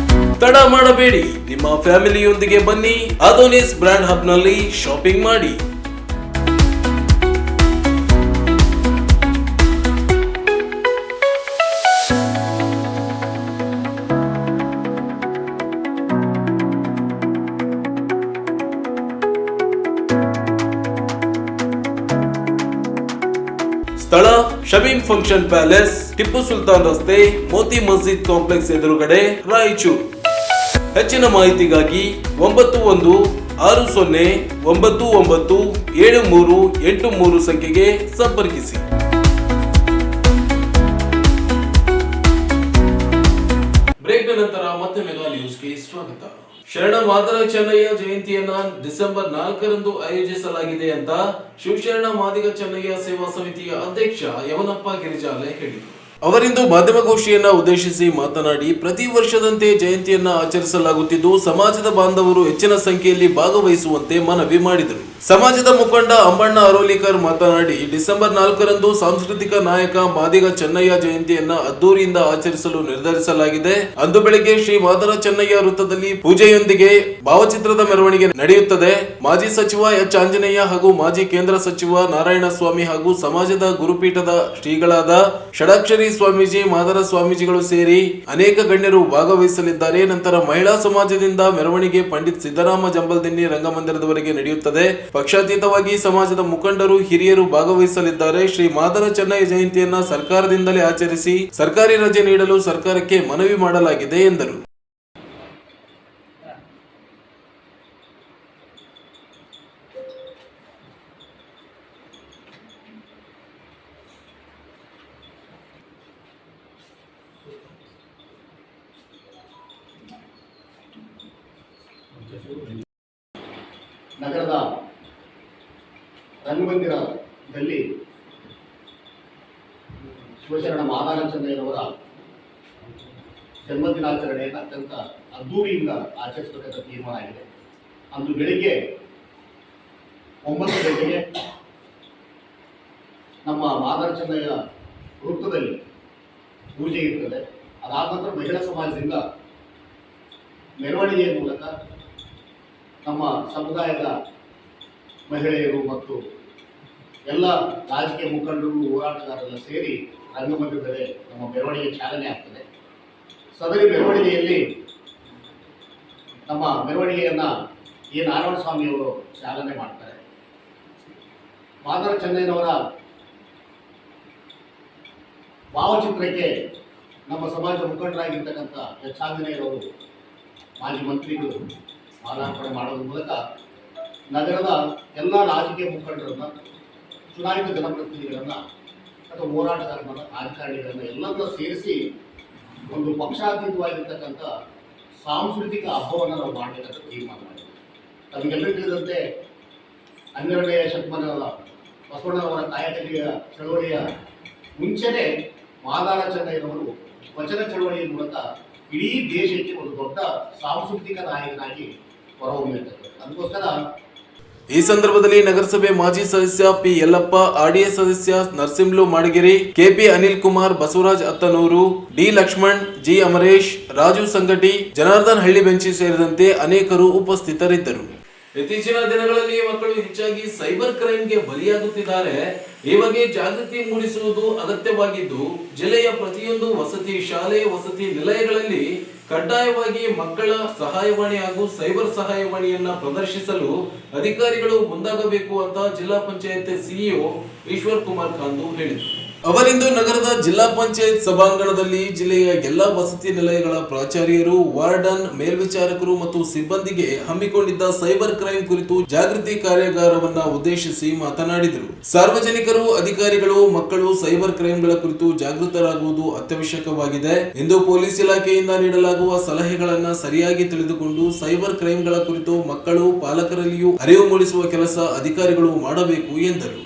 ತಡ ಮಾಡಬೇಡಿ, ನಿಮ್ಮ ಫ್ಯಾಮಿಲಿಯೊಂದಿಗೆ ಬನ್ನಿ, ಆದೋನಿಸ್ ಬ್ರಾಂಡ್ ಹಬ್ ನಲ್ಲಿ ಶಾಪಿಂಗ್ ಮಾಡಿ. ಸ್ಥಳ ಶಮೀಂ ಫಂಕ್ಷನ್ ಪ್ಯಾಲೇಸ್, ಟಿಪ್ಪು ಸುಲ್ತಾನ್ ರಸ್ತೆ, ಮೋತಿ ಮಸ್ಜಿದ್ ಕಾಂಪ್ಲೆಕ್ಸ್ ಎದುರುಗಡೆ, ರಾಯಚೂರು. ಹೆಚ್ಚಿನ ಮಾಹಿತಿಗಾಗಿ 9160997383 ಸಂಖ್ಯೆಗೆ ಸಂಪರ್ಕಿಸಿ. ಬ್ರೇಕ್ನ ನಂತರ ಮತ್ತೆ ಮೆಗಾ ನ್ಯೂಸ್ಗೆ ಸ್ವಾಗತ. ಶರಣ ಮಾದರ ಚೆನ್ನಯ್ಯ ಜಯಂತಿಯನ್ನ ಡಿಸೆಂಬರ್ 4ರಂದು ಆಯೋಜಿಸಲಾಗಿದೆ ಅಂತ ಶಿವಶರಣ ಮಾದಿಗ ಚೆನ್ನಯ್ಯ ಸೇವಾ ಸಮಿತಿಯ ಅಧ್ಯಕ್ಷ ಯಮನಪ್ಪ ಗಿರಿಜಾಲೆ ಹೇಳಿದರು. ಅವರಿಂದು ಮಾಧ್ಯಮಗೋಷ್ಠಿಯನ್ನ ಉದ್ದೇಶಿಸಿ ಮಾತನಾಡಿ, ಪ್ರತಿ ವರ್ಷದಂತೆ ಜಯಂತಿಯನ್ನ ಆಚರಿಸಲಾಗುತ್ತಿದ್ದು ಸಮಾಜದ ಬಾಂಧವರು ಹೆಚ್ಚಿನ ಸಂಖ್ಯೆಯಲ್ಲಿ ಭಾಗವಹಿಸುವಂತೆ ಮನವಿ ಮಾಡಿದರು. ಸಮಾಜದ ಮುಖಂಡ ಅಂಬಣ್ಣ ಅರೋಲಿಕರ್ ಮಾತನಾಡಿ, ಡಿಸೆಂಬರ್ 4ರಂದು ಸಾಂಸ್ಕೃತಿಕ ನಾಯಕ ಮಾದಿಗ ಚೆನ್ನಯ್ಯ ಜಯಂತಿಯನ್ನ ಅದ್ದೂರಿಯಿಂದ ಆಚರಿಸಲು ನಿರ್ಧರಿಸಲಾಗಿದೆ. ಅಂದು ಬೆಳಗ್ಗೆ ಶ್ರೀ ಮಾದರ ಚೆನ್ನಯ್ಯ ವೃತ್ತದಲ್ಲಿ ಪೂಜೆಯೊಂದಿಗೆ ಭಾವಚಿತ್ರದ ಮೆರವಣಿಗೆ ನಡೆಯುತ್ತದೆ. ಮಾಜಿ ಸಚಿವ ಎಚ್ ಆಂಜನೇಯ ಹಾಗೂ ಮಾಜಿ ಕೇಂದ್ರ ಸಚಿವ ನಾರಾಯಣ ಸ್ವಾಮಿ ಹಾಗೂ ಸಮಾಜದ ಗುರುಪೀಠದ ಶ್ರೀಗಳಾದ ಷಡಾಕ್ಷರಿ ಸ್ವಾಮೀಜಿ, ಮಾದರ ಸ್ವಾಮೀಜಿಗಳು ಸೇರಿ ಅನೇಕ ಗಣ್ಯರು ಭಾಗವಹಿಸಲಿದ್ದಾರೆ. ನಂತರ ಮಹಿಳಾ ಸಮಾಜದಿಂದ ಮೆರವಣಿಗೆ ಪಂಡಿತ್ ಸಿದ್ದರಾಮ ಜಂಬಲ್ದಿನ್ನಿ ರಂಗಮಂದಿರದವರೆಗೆ ನಡೆಯುತ್ತದೆ. ಪಕ್ಷಾತೀತವಾಗಿ ಸಮಾಜದ ಮುಖಂಡರು, ಹಿರಿಯರು ಭಾಗವಹಿಸಲಿದ್ದಾರೆ. ಶ್ರೀ ಮಾದರ ಚೆನ್ನಯ್ಯ ಜಯಂತಿಯನ್ನ ಸರ್ಕಾರದಿಂದಲೇ ಆಚರಿಸಿ ಸರ್ಕಾರಿ ರಜೆ ನೀಡಲು ಸರ್ಕಾರಕ್ಕೆ ಮನವಿ ಮಾಡಲಾಗಿದೆ ಎಂದರು. ನಗರದ ರಂಗಮಂದಿರದಲ್ಲಿ ಶಿವಶರಣ ಮಾದಾರ ಚೆನ್ನಯ್ಯನವರ ಜನ್ಮದಿನಾಚರಣೆಯನ್ನು ಅತ್ಯಂತ ಅದ್ದೂರಿಯಿಂದ ಆಚರಿಸಬೇಕಂತ ತೀರ್ಮಾನ ಆಗಿದೆ. ಅಂದು ಬೆಳಿಗ್ಗೆ 9 ಗಂಟೆಗೆ ನಮ್ಮ ಮಾದಾರ ಚೆನ್ನಯ್ಯ ವೃತ್ತದಲ್ಲಿ ಪೂಜೆ ಇರ್ತದೆ. ಅದಾದ ನಂತರ ಮಹಿಳಾ ಸಮಾಜದಿಂದ ಮೆರವಣಿಗೆಯ ಮೂಲಕ ನಮ್ಮ ಸಮುದಾಯದ ಮಹಿಳೆಯರು ಮತ್ತು ಎಲ್ಲ ರಾಜಕೀಯ ಮುಖಂಡರು, ಹೋರಾಟಗಾರರೆಲ್ಲ ಸೇರಿ ರಂಗಮಂದಿರದಲ್ಲಿ ನಮ್ಮ ಮೆರವಣಿಗೆ ಚಾಲನೆ ಆಗ್ತದೆ. ಸದರಿ ಮೆರವಣಿಗೆಯಲ್ಲಿ ನಮ್ಮ ಮೆರವಣಿಗೆಯನ್ನು ಎ ನಾರಾಯಣ ಸ್ವಾಮಿಯವರು ಚಾಲನೆ ಮಾಡ್ತಾರೆ. ಮಾದರ ಚೆನ್ನಯ್ಯನವರ ಭಾವಚಿತ್ರಕ್ಕೆ ನಮ್ಮ ಸಮಾಜ ಮುಖಂಡರಾಗಿರ್ತಕ್ಕಂಥ ಎಚ್ ಆಂಜನೇಯರವರು ಮಾಜಿ ಮಂತ್ರಿಗಳು ಮಾಲಾರ್ಪಣೆ ಮಾಡೋದ್ರ ಮೂಲಕ ನಗರದ ಎಲ್ಲ ರಾಜಕೀಯ ಮುಖಂಡರನ್ನು, ಚುನಾಯಿತ ಜನಪ್ರತಿನಿಧಿಗಳನ್ನು ಅಥವಾ ಹೋರಾಟಗಾರರನ್ನ, ರಾಜಕಾರಣಿಗಳನ್ನು ಎಲ್ಲರನ್ನ ಸೇರಿಸಿ ಒಂದು ಪಕ್ಷಾತೀತವಾಗಿರ್ತಕ್ಕಂಥ ಸಾಂಸ್ಕೃತಿಕ ಹಬ್ಬವನ್ನು ನಾವು ಮಾಡಬೇಕಂತ ತೀರ್ಮಾನ ಮಾಡಿದ್ವಿ. ತಮಗೆಲ್ಲರಿಗೂ ತಿಳಿದಂತೆ 12ನೇ ಶತಮಾನದ ಬಸವಣ್ಣನವರ ಕಾಯಕತೆಯ ಚಳವಳಿಯ ಮುಂಚೆನೇ ಮಾದಾರ ಚೆನ್ನಯ್ಯನವರು ವಚನ ಚಳವಳಿಯ ಮೂಲಕ ಇಡೀ ದೇಶಕ್ಕೆ ಒಂದು ದೊಡ್ಡ ಸಾಂಸ್ಕೃತಿಕ ನಾಯಕನಾಗಿ ಹೊರಹೊಮ್ಮಿರ್ತಕ್ಕಂಥ. ಅದಕ್ಕೋಸ್ಕರ ಈ ಸಂದರ್ಭದಲ್ಲಿ ನಗರಸಭೆ ಮಾಜಿ ಸದಸ್ಯ ಪಿ ಯಲ್ಲಪ್ಪ, ಆರ್ಡಿಎ ಸದಸ್ಯ Narasimhulu Madagiri, KP Anil Kumar, Basavaraj Attanur, D Lakshman, G Amaresh, Raju Sangati, Janardhan Hallibenchi ಸೇರಿದಂತೆ ಅನೇಕರು ಉಪಸ್ಥಿತರಿದ್ದರು. ಇತ್ತೀಚಿನ ದಿನಗಳಲ್ಲಿ ಮಕ್ಕಳು ಹೆಚ್ಚಾಗಿ ಸೈಬರ್ ಕ್ರೈಮ್ಗೆ ಬಲಿಯಾಗುತ್ತಿದ್ದಾರೆ. ಈ ಬಗ್ಗೆ ಜಾಗೃತಿ ಮೂಡಿಸುವುದು ಅಗತ್ಯವಾಗಿದ್ದು, ಜಿಲ್ಲೆಯ ಪ್ರತಿಯೊಂದು ವಸತಿ ಶಾಲೆ, ವಸತಿ ನಿಲಯಗಳಲ್ಲಿ ಕಡ್ಡಾಯವಾಗಿ ಮಕ್ಕಳ ಸಹಾಯವಾಣಿ ಹಾಗೂ ಸೈಬರ್ ಸಹಾಯವಾಣಿಯನ್ನ ಪ್ರದರ್ಶಿಸಲು ಅಧಿಕಾರಿಗಳು ಮುಂದಾಗಬೇಕು ಅಂತ ಜಿಲ್ಲಾ ಪಂಚಾಯತ್ ಸಿಇಒ ಈಶ್ವರ್ ಕುಮಾರ್ ಖಾಂದು ಹೇಳಿದರು. ಅವರಿಂದು ನಗರದ ಜಿಲ್ಲಾ ಪಂಚಾಯತ್ ಸಭಾಂಗಣದಲ್ಲಿ ಜಿಲ್ಲೆಯ ಎಲ್ಲಾ ವಸತಿ ನಿಲಯಗಳ ಪ್ರಾಚಾರ್ಯರು, ವಾರ್ಡನ್, ಮೇಲ್ವಿಚಾರಕರು ಮತ್ತು ಸಿಬ್ಬಂದಿಗೆ ಹಮ್ಮಿಕೊಂಡಿದ್ದ ಸೈಬರ್ ಕ್ರೈಮ್ ಕುರಿತು ಜಾಗೃತಿ ಕಾರ್ಯಾಗಾರವನ್ನ ಉದ್ದೇಶಿಸಿ ಮಾತನಾಡಿದರು. ಸಾರ್ವಜನಿಕರು, ಅಧಿಕಾರಿಗಳು, ಮಕ್ಕಳು ಸೈಬರ್ ಕ್ರೈಮ್ಗಳ ಕುರಿತು ಜಾಗೃತರಾಗುವುದು ಅತ್ಯವಶ್ಯಕವಾಗಿದೆ ಎಂದು ಪೊಲೀಸ್ ಇಲಾಖೆಯಿಂದ ನೀಡಲಾಗುವ ಸಲಹೆಗಳನ್ನ ಸರಿಯಾಗಿ ತಿಳಿದುಕೊಂಡು ಸೈಬರ್ ಕ್ರೈಮ್ಗಳ ಕುರಿತು ಮಕ್ಕಳು, ಪಾಲಕರಲ್ಲಿಯೂ ಅರಿವು ಮೂಡಿಸುವ ಕೆಲಸ ಅಧಿಕಾರಿಗಳು ಮಾಡಬೇಕು ಎಂದರು.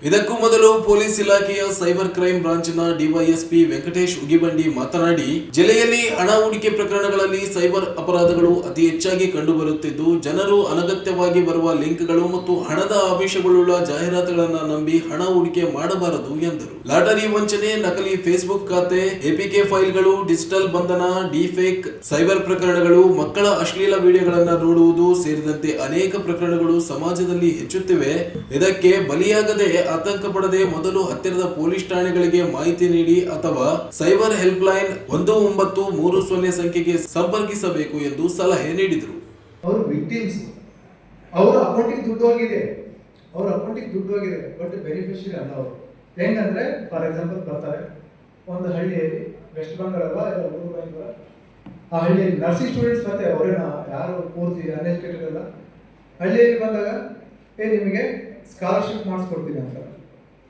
ಇದಕ್ಕೂ ಮೊದಲು ಪೊಲೀಸ್ ಇಲಾಖೆಯ ಸೈಬರ್ ಕ್ರೈಮ್ ಬ್ರಾಂಚ್ನ ಡಿವೈಎಸ್ಪಿ ವೆಂಕಟೇಶ್ ಉಗಿಬಂಡಿ ಮಾತನಾಡಿ, ಜಿಲ್ಲೆಯಲ್ಲಿ ಹಣ ಹೂಡಿಕೆ ಪ್ರಕರಣಗಳಲ್ಲಿ ಸೈಬರ್ ಅಪರಾಧಗಳು ಅತಿ ಹೆಚ್ಚಾಗಿ ಕಂಡುಬರುತ್ತಿದ್ದು, ಜನರು ಅನಗತ್ಯವಾಗಿ ಬರುವ ಲಿಂಕ್ಗಳು ಮತ್ತು ಹಣದ ಆಮಿಷಗಳುಳ್ಳ ಜಾಹೀರಾತುಗಳನ್ನು ನಂಬಿ ಹಣ ಹೂಡಿಕೆ ಮಾಡಬಾರದು ಎಂದರು. ಲಾಟರಿ ವಂಚನೆ, ನಕಲಿ ಫೇಸ್ಬುಕ್ ಖಾತೆ, ಎಪಿಕೆ ಫೈಲ್ಗಳು, ಡಿಜಿಟಲ್ ಬಂಧನ, ಡಿಫೇಕ್, ಸೈಬರ್ ಪ್ರಕರಣಗಳು, ಮಕ್ಕಳ ಅಶ್ಲೀಲ ವಿಡಿಯೋಗಳನ್ನು ನೋಡುವುದು ಸೇರಿದಂತೆ ಅನೇಕ ಪ್ರಕರಣಗಳು ಸಮಾಜದಲ್ಲಿ ಹೆಚ್ಚುತ್ತಿವೆ. ಇದಕ್ಕೆ ಬಲಿಯಾಗದೆ ಆತಂಕ ಪಡದೆ ಮೊದಲು ಹತ್ತಿರದ ಪೊಲೀಸ್ ಠಾಣೆಗಳಿಗೆ ಮಾಹಿತಿ ನೀಡಿ ಅಥವಾ ಸೈಬರ್ ಹೆಲ್ಪ್ ಲೈನ್ 1930 ಸಂಖ್ಯೆಗೆ ಸಂಪರ್ಕಿಸಬೇಕು ಎಂದು ಸಲಹೆ ನೀಡಿದರು. ಅವರು ವಿಕ್ಟಿಮ್ಸ್, ಅವರ ಅಕೌಂಟಿಗೆ ದುಡ್ಡು ಹೋಗಿದೆ, ಬಟ್ ಬೆನಿಫಿಷರಿ ಅಲ್ಲ ಅವರು. ಹೆಂಗಂದ್ರೆ ಫಾರ್ ಎಕ್ಸಾಂಪಲ್ ಬರ್ತಾರೆ ಒಂದು ಹಳ್ಳಿಯಲ್ಲಿ ವೆಸ್ಟ್ ಬೆಂಗಾಲ್ ಅಲ್ಲ ಇಲ್ಲ ಊರು ಬೆಂಗಾಲ್, ಆ ಹಳ್ಳಿಯಲ್ಲಿ ನರ್ಸಿಂಗ್ ಸ್ಟೂಡೆಂಟ್ಸ್ ಮತ್ತೆ ಅವರೇನ ಯಾರು ಪೂರ್ತಿ ಅನ್ಎಜುಕೇಟೆಡ್ ಅಲ್ಲ, ಹಳ್ಳಿಯಲ್ಲಿ ಬಂದಾಗ ನಿಮಗೆ ಸ್ಕಾಲರ್ಶಿಪ್ ಮಾಡಿಸ್ಕೊಡ್ತೀನಿ ಅಂತ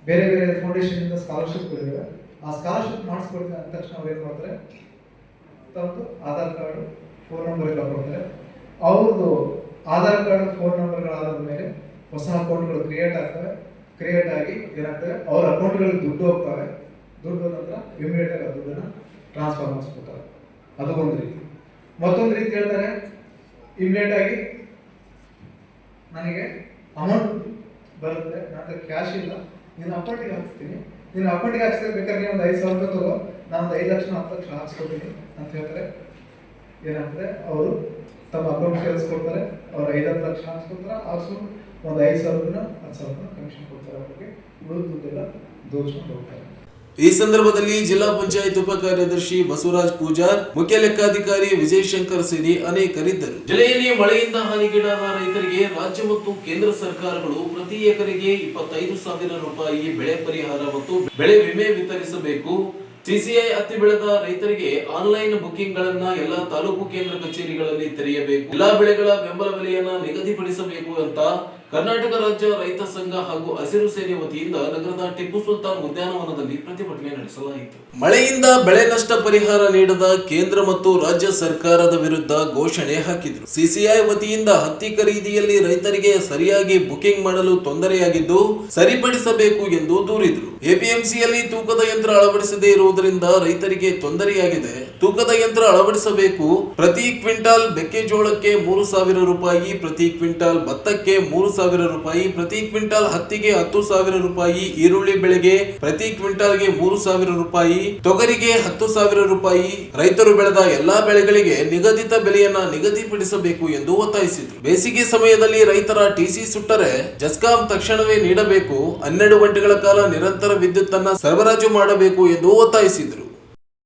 ಬೇರೆ ಬೇರೆ ಫೌಂಡೇಶನ್ ಸ್ಕಾಲರ್ಶಿಪ್ಗಳಿವೆ, ಆ ಸ್ಕಾಲರ್ಶಿಪ್ ಮಾಡಿಸ್ಕೊಡ್ತೀನಿ ಅಂದ ತಕ್ಷಣ ಅವ್ರು ಏನು ಮಾಡ್ತಾರೆ, ತಮ್ಮದು ಆಧಾರ್ ಕಾರ್ಡು ಫೋನ್ ನಂಬರ್ ಎಲ್ಲ ಕೊಡ್ತಾರೆ. ಅವ್ರದ್ದು ಆಧಾರ್ ಕಾರ್ಡ್ ಫೋನ್ ನಂಬರ್ಗಳಾದ ಮೇಲೆ ಹೊಸ ಅಕೌಂಟ್ಗಳು ಕ್ರಿಯೇಟ್ ಆಗ್ತವೆ. ಕ್ರಿಯೇಟ್ ಆಗಿ ಏನಾಗ್ತವೆ, ಅವ್ರ ಅಕೌಂಟ್ಗಳಿಗೆ ದುಡ್ಡು ಹೋಗ್ತವೆ. ದುಡ್ಡು ನಂತರ ಇಮಿಡಿಯೇಟ್ ಆಗಿ ಆ ದುಡ್ಡನ್ನು ಟ್ರಾನ್ಸ್ಫರ್ ಮಾಡಿಸ್ಕೊತಾರೆ. ಅದು ಒಂದು ರೀತಿ. ಮತ್ತೊಂದು ರೀತಿ ಹೇಳ್ತಾರೆ, ಇಮಿಡಿಯೇಟ್ ಆಗಿ ನನಗೆ ಅಮೌಂಟ್ ಬರುತ್ತೆ, ನನ್ನ ಕ್ಯಾಶ್ ಇಲ್ಲ, ನಿನ್ನ ಅಕೌಂಟಿಗೆ ಹಾಕ್ಸ್ತೀನಿ, ನಿನ್ನ ಅಕೌಂಟಿಗೆ ಹಾಕ್ಸಿದ್ರೆ ಬೇಕಾದ್ರೆ ನೀವು ಒಂದು 5,000 ರೂಪಾಯಿ ತಗೋ, ನಾನು 5 ಲಕ್ಷ 10 ಲಕ್ಷ ಹಾಕ್ಸ್ಕೊತೀನಿ ಅಂತ ಹೇಳ್ತಾರೆ. ಏನಾಗ್ತದೆ, ಅವರು ತಮ್ಮ ಅಕೌಂಟ್ ಕಳಿಸ್ಕೊಡ್ತಾರೆ, ಅವ್ರು 5-10 ಲಕ್ಷ ಹಾಕ್ಸ್ಕೊಂಡು ಒಂದು 5,000 ರೂಪಾಯಿನ 10,000 ರೂಪಾಯಿ ಕಮಿಷನ್ ಕೊಡ್ತಾರೆ. ಅವ್ರಿಗೆ ಉಳಿದ ದುಡ್ಡೆಲ್ಲ ದೋಚ್ಕೊಂಡು ಹೋಗ್ತಾರೆ. ಈ ಸಂದರ್ಭದಲ್ಲಿ ಜಿಲ್ಲಾ ಪಂಚಾಯತ್ ಉಪ ಕಾರ್ಯದರ್ಶಿ ಬಸವರಾಜ್ ಪೂಜಾರ್, ಮುಖ್ಯ ಲೆಕ್ಕಾಧಿಕಾರಿ ವಿಜಯ್ ಶಂಕರ್ ಸೇರಿ ಅನೇಕರಿದ್ದರು. ಜಿಲ್ಲೆಯಲ್ಲಿ ಮಳೆಯಿಂದ ಹಾನಿಗೀಡಾದ ರೈತರಿಗೆ ರಾಜ್ಯ ಮತ್ತು ಕೇಂದ್ರ ಸರ್ಕಾರಗಳು ಪ್ರತಿ ಎಕರೆಗೆ 25,000 ರೂಪಾಯಿ ಬೆಳೆ ಪರಿಹಾರ ಮತ್ತು ಬೆಳೆ ವಿಮೆ ವಿತರಿಸಬೇಕು. ಸಿಸಿಐ ಹತ್ತಿ ಬೆಳೆದ ರೈತರಿಗೆ ಆನ್ಲೈನ್ ಬುಕಿಂಗ್ ಗಳನ್ನ ಎಲ್ಲಾ ತಾಲೂಕು ಕೇಂದ್ರ ಕಚೇರಿಗಳಲ್ಲಿ ತೆರೆಯಬೇಕು. ಎಲ್ಲಾ ಬೆಳೆಗಳ ಬೆಂಬಲ ಬೆಲೆಯನ್ನ ನಿಗದಿಪಡಿಸಬೇಕು ಅಂತ ಕರ್ನಾಟಕ ರಾಜ್ಯ ರೈತ ಸಂಘ ಹಾಗೂ ಹಸಿರು ಸೇನೆ ವತಿಯಿಂದ ನಗರದ ಟಿಪ್ಪು ಸುಲ್ತಾನ್ ಉದ್ಯಾನವನದಲ್ಲಿ ಪ್ರತಿಭಟನೆ ನಡೆಸಲಾಯಿತು. ಮಳೆಯಿಂದ ಬೆಳೆ ನಷ್ಟ ಪರಿಹಾರ ನೀಡದ ಕೇಂದ್ರ ಮತ್ತು ರಾಜ್ಯ ಸರ್ಕಾರದ ವಿರುದ್ಧ ಘೋಷಣೆ ಹಾಕಿದ್ರು. ಸಿಸಿಐ ವತಿಯಿಂದ ಹತ್ತಿ ಖರೀದಿಯಲ್ಲಿ ರೈತರಿಗೆ ಸರಿಯಾಗಿ ಬುಕಿಂಗ್ ಮಾಡಲು ತೊಂದರೆಯಾಗಿದ್ದು ಸರಿಪಡಿಸಬೇಕು ಎಂದು ದೂರಿದ್ರು. ಎಪಿಎಂಸಿಯಲ್ಲಿ ತೂಕದ ಯಂತ್ರ ಅಳವಡಿಸದೇ ಇರುವುದರಿಂದ ರೈತರಿಗೆ ತೊಂದರೆಯಾಗಿದೆ. ತೂಕದ ಯಂತ್ರ ಅಳವಡಿಸಬೇಕು. ಪ್ರತಿ ಕ್ವಿಂಟಾಲ್ ಮೆಕ್ಕೆಜೋಳಕ್ಕೆ 3,000 ರೂಪಾಯಿ, ಪ್ರತಿ ಕ್ವಿಂಟಾಲ್ ಭತ್ತಕ್ಕೆ 3,000 ರೂಪಾಯಿ, ಪ್ರತಿ ಕ್ವಿಂಟಾಲ್ ಹತ್ತಿಗೆ 10,000 ರೂಪಾಯಿ, ಈರುಳ್ಳಿ ಬೆಳೆಗೆ ಪ್ರತಿ ಕ್ವಿಂಟಾಲ್ಗೆ 3,000 ರೂಪಾಯಿ, ತೊಗರಿಗೆ 10,000 ರೂಪಾಯಿ. ರೈತರು ಬೆಳೆದ ಎಲ್ಲಾ ಬೆಳೆಗಳಿಗೆ ನಿಗದಿತ ಬೆಲೆಯನ್ನ ನಿಗದಿಪಡಿಸಬೇಕು ಎಂದು ಒತ್ತಾಯಿಸಿದರು. ಬೇಸಿಗೆ ಸಮಯದಲ್ಲಿ ರೈತರ ಟಿಸಿ ಸುಟ್ಟರೆ ಜೆಸ್ಕಾಂ ತಕ್ಷಣವೇ ನೀಡಬೇಕು. 12 ಗಂಟೆಗಳ ಕಾಲ ನಿರಂತರ ವಿದ್ಯುತ್ ಅನ್ನ ಸರಬರಾಜು ಮಾಡಬೇಕು ಎಂದು ಒತ್ತಾಯಿಸಿದರು.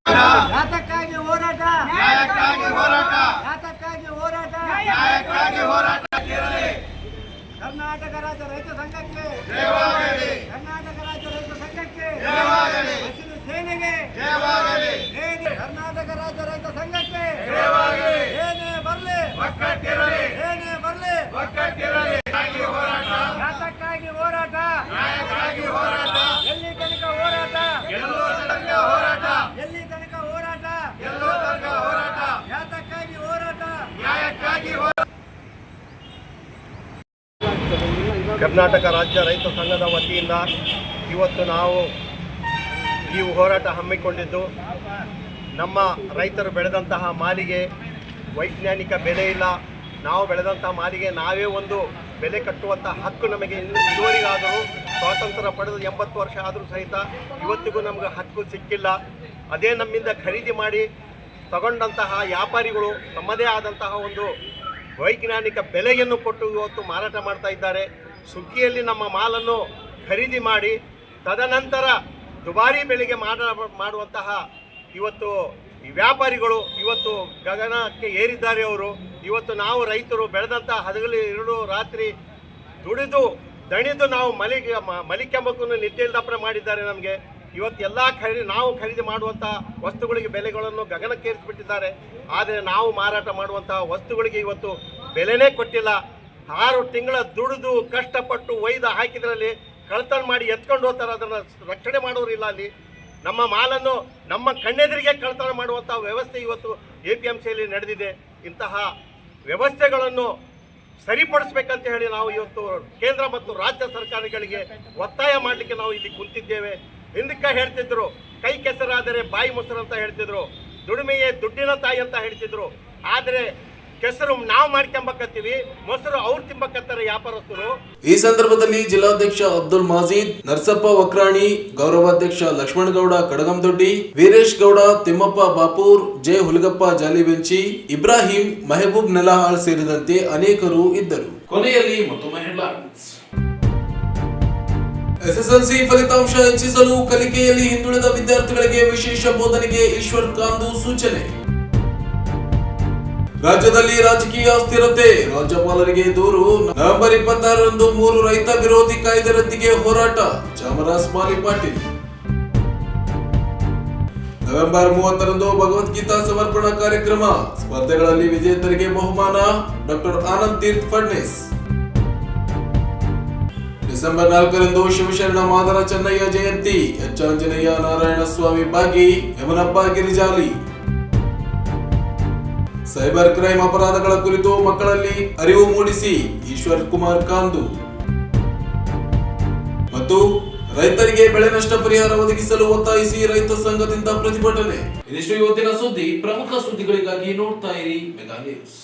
ಯಾತಕ್ಕಾಗಿ ಹೋರಾಟ, ನ್ಯಾಯಕ್ಕಾಗಿ ಹೋರಾಟ, ಯಾತಕ್ಕಾಗಿ ಹೋರಾಟ, ನ್ಯಾಯಕ್ಕಾಗಿ ಹೋರಾಟ. ಕರ್ನಾಟಕ ರಾಜ್ಯ ರೈತ ಸಂಘಕ್ಕೆ ಜಯವಾಗಲಿ, ಕರ್ನಾಟಕ ರಾಜ್ಯ ರೈತ ಸಂಘಕ್ಕೆ ಜಯವಾಗಲಿ, ಹಸಿರು ಸೇನೆಗೆ ಜಯವಾಗಲಿ, ಕರ್ನಾಟಕ ರಾಜ್ಯ ರೈತ ಸಂಘಕ್ಕೆ ಜಯವಾಗಲಿ. ಏನೇ ಬರಲಿ ಒಕ್ಕಟ್ಟಿರಲಿ, ಏನೇ ಬರಲಿ ಒಕ್ಕಟ್ಟಿರಲಿ. ಹೋರಾಟ, ಯಾತಕ್ಕಾಗಿ ಹೋರಾಟ, ನ್ಯಾಯಕ್ಕಾಗಿ ಹೋರಾಟ. ಎಲ್ಲಿ ತನಕ ಹೋರಾಟ, ಗೆಲ್ಲುವ ತನಕ ಹೋರಾಟ, ಎಲ್ಲಿ ತನಕ ಹೋರಾಟ, ಗೆಲ್ಲುವ ತನಕ ಹೋರಾಟ. ಯಾತಕ್ಕಾಗಿ ಹೋರಾಟ, ನ್ಯಾಯಕ್ಕಾಗಿ ಹೋರಾಟ. ಕರ್ನಾಟಕ ರಾಜ್ಯ ರೈತ ಸಂಘದ ವತಿಯಿಂದ ಇವತ್ತು ನಾವು ಈ ಹೋರಾಟ ಹಮ್ಮಿಕೊಂಡಿದ್ದು, ನಮ್ಮ ರೈತರು ಬೆಳೆದಂತಹ ಮಾಲಿಗೆ ವೈಜ್ಞಾನಿಕ ಬೆಲೆ ಇಲ್ಲ. ನಾವು ಬೆಳೆದಂತಹ ಮಾಲಿಗೆ ನಾವೇ ಒಂದು ಬೆಲೆ ಕಟ್ಟುವಂಥ ಹಕ್ಕು ನಮಗೆ ಇದುವರೆಗಾದರೂ ಸ್ವಾತಂತ್ರ್ಯ ಪಡೆದು 80 ವರ್ಷ ಆದರೂ ಸಹಿತ ಇವತ್ತಿಗೂ ನಮಗೆ ಹಕ್ಕು ಸಿಕ್ಕಿಲ್ಲ. ಅದೇ ನಮ್ಮಿಂದ ಖರೀದಿ ಮಾಡಿ ತಗೊಂಡಂತಹ ವ್ಯಾಪಾರಿಗಳು ತಮ್ಮದೇ ಆದಂತಹ ಒಂದು ವೈಜ್ಞಾನಿಕ ಬೆಲೆಯನ್ನು ಕೊಟ್ಟು ಇವತ್ತು ಮಾರಾಟ ಮಾಡ್ತಾ ಇದ್ದಾರೆ. ಸುಗ್ಗಿಯಲ್ಲಿ ನಮ್ಮ ಮಾಲನ್ನು ಖರೀದಿ ಮಾಡಿ ತದನಂತರ ದುಬಾರಿ ಬೆಲೆಗೆ ಮಾಡುವಂತಹ ಇವತ್ತು ಈ ವ್ಯಾಪಾರಿಗಳು ಇವತ್ತು ಗಗನಕ್ಕೆ ಏರಿದ್ದಾರೆ. ಅವರು ಇವತ್ತು ನಾವು ರೈತರು ಬೆಳೆದಂಥ ಹಗಲು ಎರಡು ರಾತ್ರಿ ದುಡಿದು ದಣಿದು ನಾವು ಮಲಿಕೆಂಬಕ್ಕೂ ನಿದ್ದೆ ಇಲ್ದಪ್ಪ ಮಾಡಿದ್ದಾರೆ. ನಮಗೆ ಇವತ್ತೆಲ್ಲ ನಾವು ಖರೀದಿ ಮಾಡುವಂಥ ವಸ್ತುಗಳಿಗೆ ಬೆಲೆಗಳನ್ನು ಗಗನಕ್ಕೇರಿಸಿಬಿಟ್ಟಿದ್ದಾರೆ. ಆದರೆ ನಾವು ಮಾರಾಟ ಮಾಡುವಂತಹ ವಸ್ತುಗಳಿಗೆ ಇವತ್ತು ಬೆಲೆನೇ ಕೊಟ್ಟಿಲ್ಲ. 6 ತಿಂಗಳ ದುಡಿದು ಕಷ್ಟಪಟ್ಟು ಒಯ್ದು ಹಾಕಿದ್ರಲ್ಲಿ ಕಳ್ತನ ಮಾಡಿ ಎತ್ಕೊಂಡು ಹೋಗ್ತಾರೆ. ಅದನ್ನು ರಕ್ಷಣೆ ಮಾಡೋರಿಲ್ಲ. ಅಲ್ಲಿ ನಮ್ಮ ಮಾಲನ್ನು ನಮ್ಮ ಕಣ್ಣೆದುರಿಗೆ ಕಳ್ತನ ಮಾಡುವಂಥ ವ್ಯವಸ್ಥೆ ಇವತ್ತು APMCಯಲ್ಲಿ ನಡೆದಿದೆ. ಇಂತಹ ವ್ಯವಸ್ಥೆಗಳನ್ನು ಸರಿಪಡಿಸಬೇಕಂತ ಹೇಳಿ ನಾವು ಇವತ್ತು ಕೇಂದ್ರ ಮತ್ತು ರಾಜ್ಯ ಸರ್ಕಾರಗಳಿಗೆ ಒತ್ತಾಯ ಮಾಡಲಿಕ್ಕೆ ನಾವು ಇಲ್ಲಿ ಕುಂತಿದ್ದೇವೆ. ಹಿಂದಕ್ಕೆ ಹೇಳ್ತಿದ್ರು, ಕೈ ಕೆಸರಾದರೆ ಬಾಯಿ ಮೊಸರು ಅಂತ ಹೇಳ್ತಿದ್ರು, ದುಡಿಮೆಯೇ ದುಡ್ಡಿನ ತಾಯಿ ಅಂತ ಹೇಳ್ತಿದ್ರು. ಆದರೆ ಕೆಸರು ನಾವು ಮಾಡ್ಕೊಂಬಕತ್ತೀವಿ, ಮೊಸರು ಅವ್ರು ತಿಂಬಕತ್ತಾರೆ ವ್ಯಾಪಾರಸ್ಥರು. ಈ ಸಂದರ್ಭದಲ್ಲಿ ಜಿಲ್ಲಾಧ್ಯಕ್ಷ ಅಬ್ದುಲ್ ಮಾಜೀದ್, ನರಸಪ್ಪ ವಕ್ರಾಣಿ, ಗೌರವಾಧ್ಯಕ್ಷ ಲಕ್ಷ್ಮಣಗೌಡ ಕಡಗಂದೊಡ್ಡಿ, ವೀರೇಶ್ ಗೌಡ, ತಿಮ್ಮಪ್ಪ ಬಾಪೂರ್, ಜೆ ಹುಲಗಪ್ಪ ಜಾಲಿಬೆಂಚಿ, ಇಬ್ರಾಹಿಂ, ಮೆಹಬೂಬ್ ನೆಲಹಾಳ್ ಸೇರಿದಂತೆ ಅನೇಕರು ಇದ್ದರು. ಕೊನೆಯಲ್ಲಿ ಮತ್ತೊಮ್ಮೆ ಹೆಡ್ಲೈನ್ಸ್. ಎಸ್ಎಸ್ಎಲ್ಸಿ ಫಲಿತಾಂಶ ಹೆಚ್ಚಿಸಲು ಕಲಿಕೆಯಲ್ಲಿ ಹಿಂದುಳಿದ ವಿದ್ಯಾರ್ಥಿಗಳಿಗೆ ವಿಶೇಷ ಬೋಧನೆಗೆ ಈಶ್ವರ್ ಕಾಂದು ಸೂಚನೆ. ರಾಜ್ಯದಲ್ಲಿ ರಾಜಕೀಯ ಅಸ್ಥಿರತೆ, ರಾಜ್ಯಪಾಲರಿಗೆ ದೂರು. ನವೆಂಬರ್ 26ರಂದು 3 ರೈತ ವಿರೋಧಿ ಕಾಯ್ದೆ ರದ್ದಿಗೆ ಹೋರಾಟ, ಚಾಮರಾಜ ಮಾಲಿ ಪಾಟೀಲ್. ನವೆಂಬರ್ 30ರಂದು ಭಗವದ್ಗೀತಾ ಸಮರ್ಪಣಾ ಕಾರ್ಯಕ್ರಮ, ಸ್ಪರ್ಧೆಗಳಲ್ಲಿ ವಿಜೇತರಿಗೆ ಬಹುಮಾನ, ಡಾಕ್ಟರ್ ಆನಂದ್ ತೀರ್ಥ್ ಫಡ್ನೀಸ್. ಡಿಸೆಂಬರ್ 4ರಂದು ಶಿವಶರಣ ಮಾದರ ಚೆನ್ನಯ್ಯ ಜಯಂತಿ, ಎಚ್ ಆಂಜನೇಯ ನಾರಾಯಣಸ್ವಾಮಿ ಭಾಗಿ, ಯಮನಪ್ಪ ಗಿರಿಜಾಲಿ. ಸೈಬರ್ ಕ್ರೈಮ್ ಅಪರಾಧಗಳ ಕುರಿತು ಮಕ್ಕಳಲ್ಲಿ ಅರಿವು ಮೂಡಿಸಿ, ಈಶ್ವರ್ ಕುಮಾರ್ ಕಾಂದು. ಮತ್ತು ರೈತರಿಗೆ ಬೆಳೆ ನಷ್ಟ ಪರಿಹಾರ ಒದಗಿಸಲು ಒತ್ತಾಯಿಸಿ ರೈತ ಸಂಘದಿಂದ ಪ್ರತಿಭಟನೆ. ಇದಿಷ್ಟು ಇವತ್ತಿನ ಸುದ್ದಿ. ಪ್ರಮುಖ ಸುದ್ದಿಗಳಿಗಾಗಿ ನೋಡ್ತಾ ಇರಿ ಮೆಗಾ ನ್ಯೂಸ್.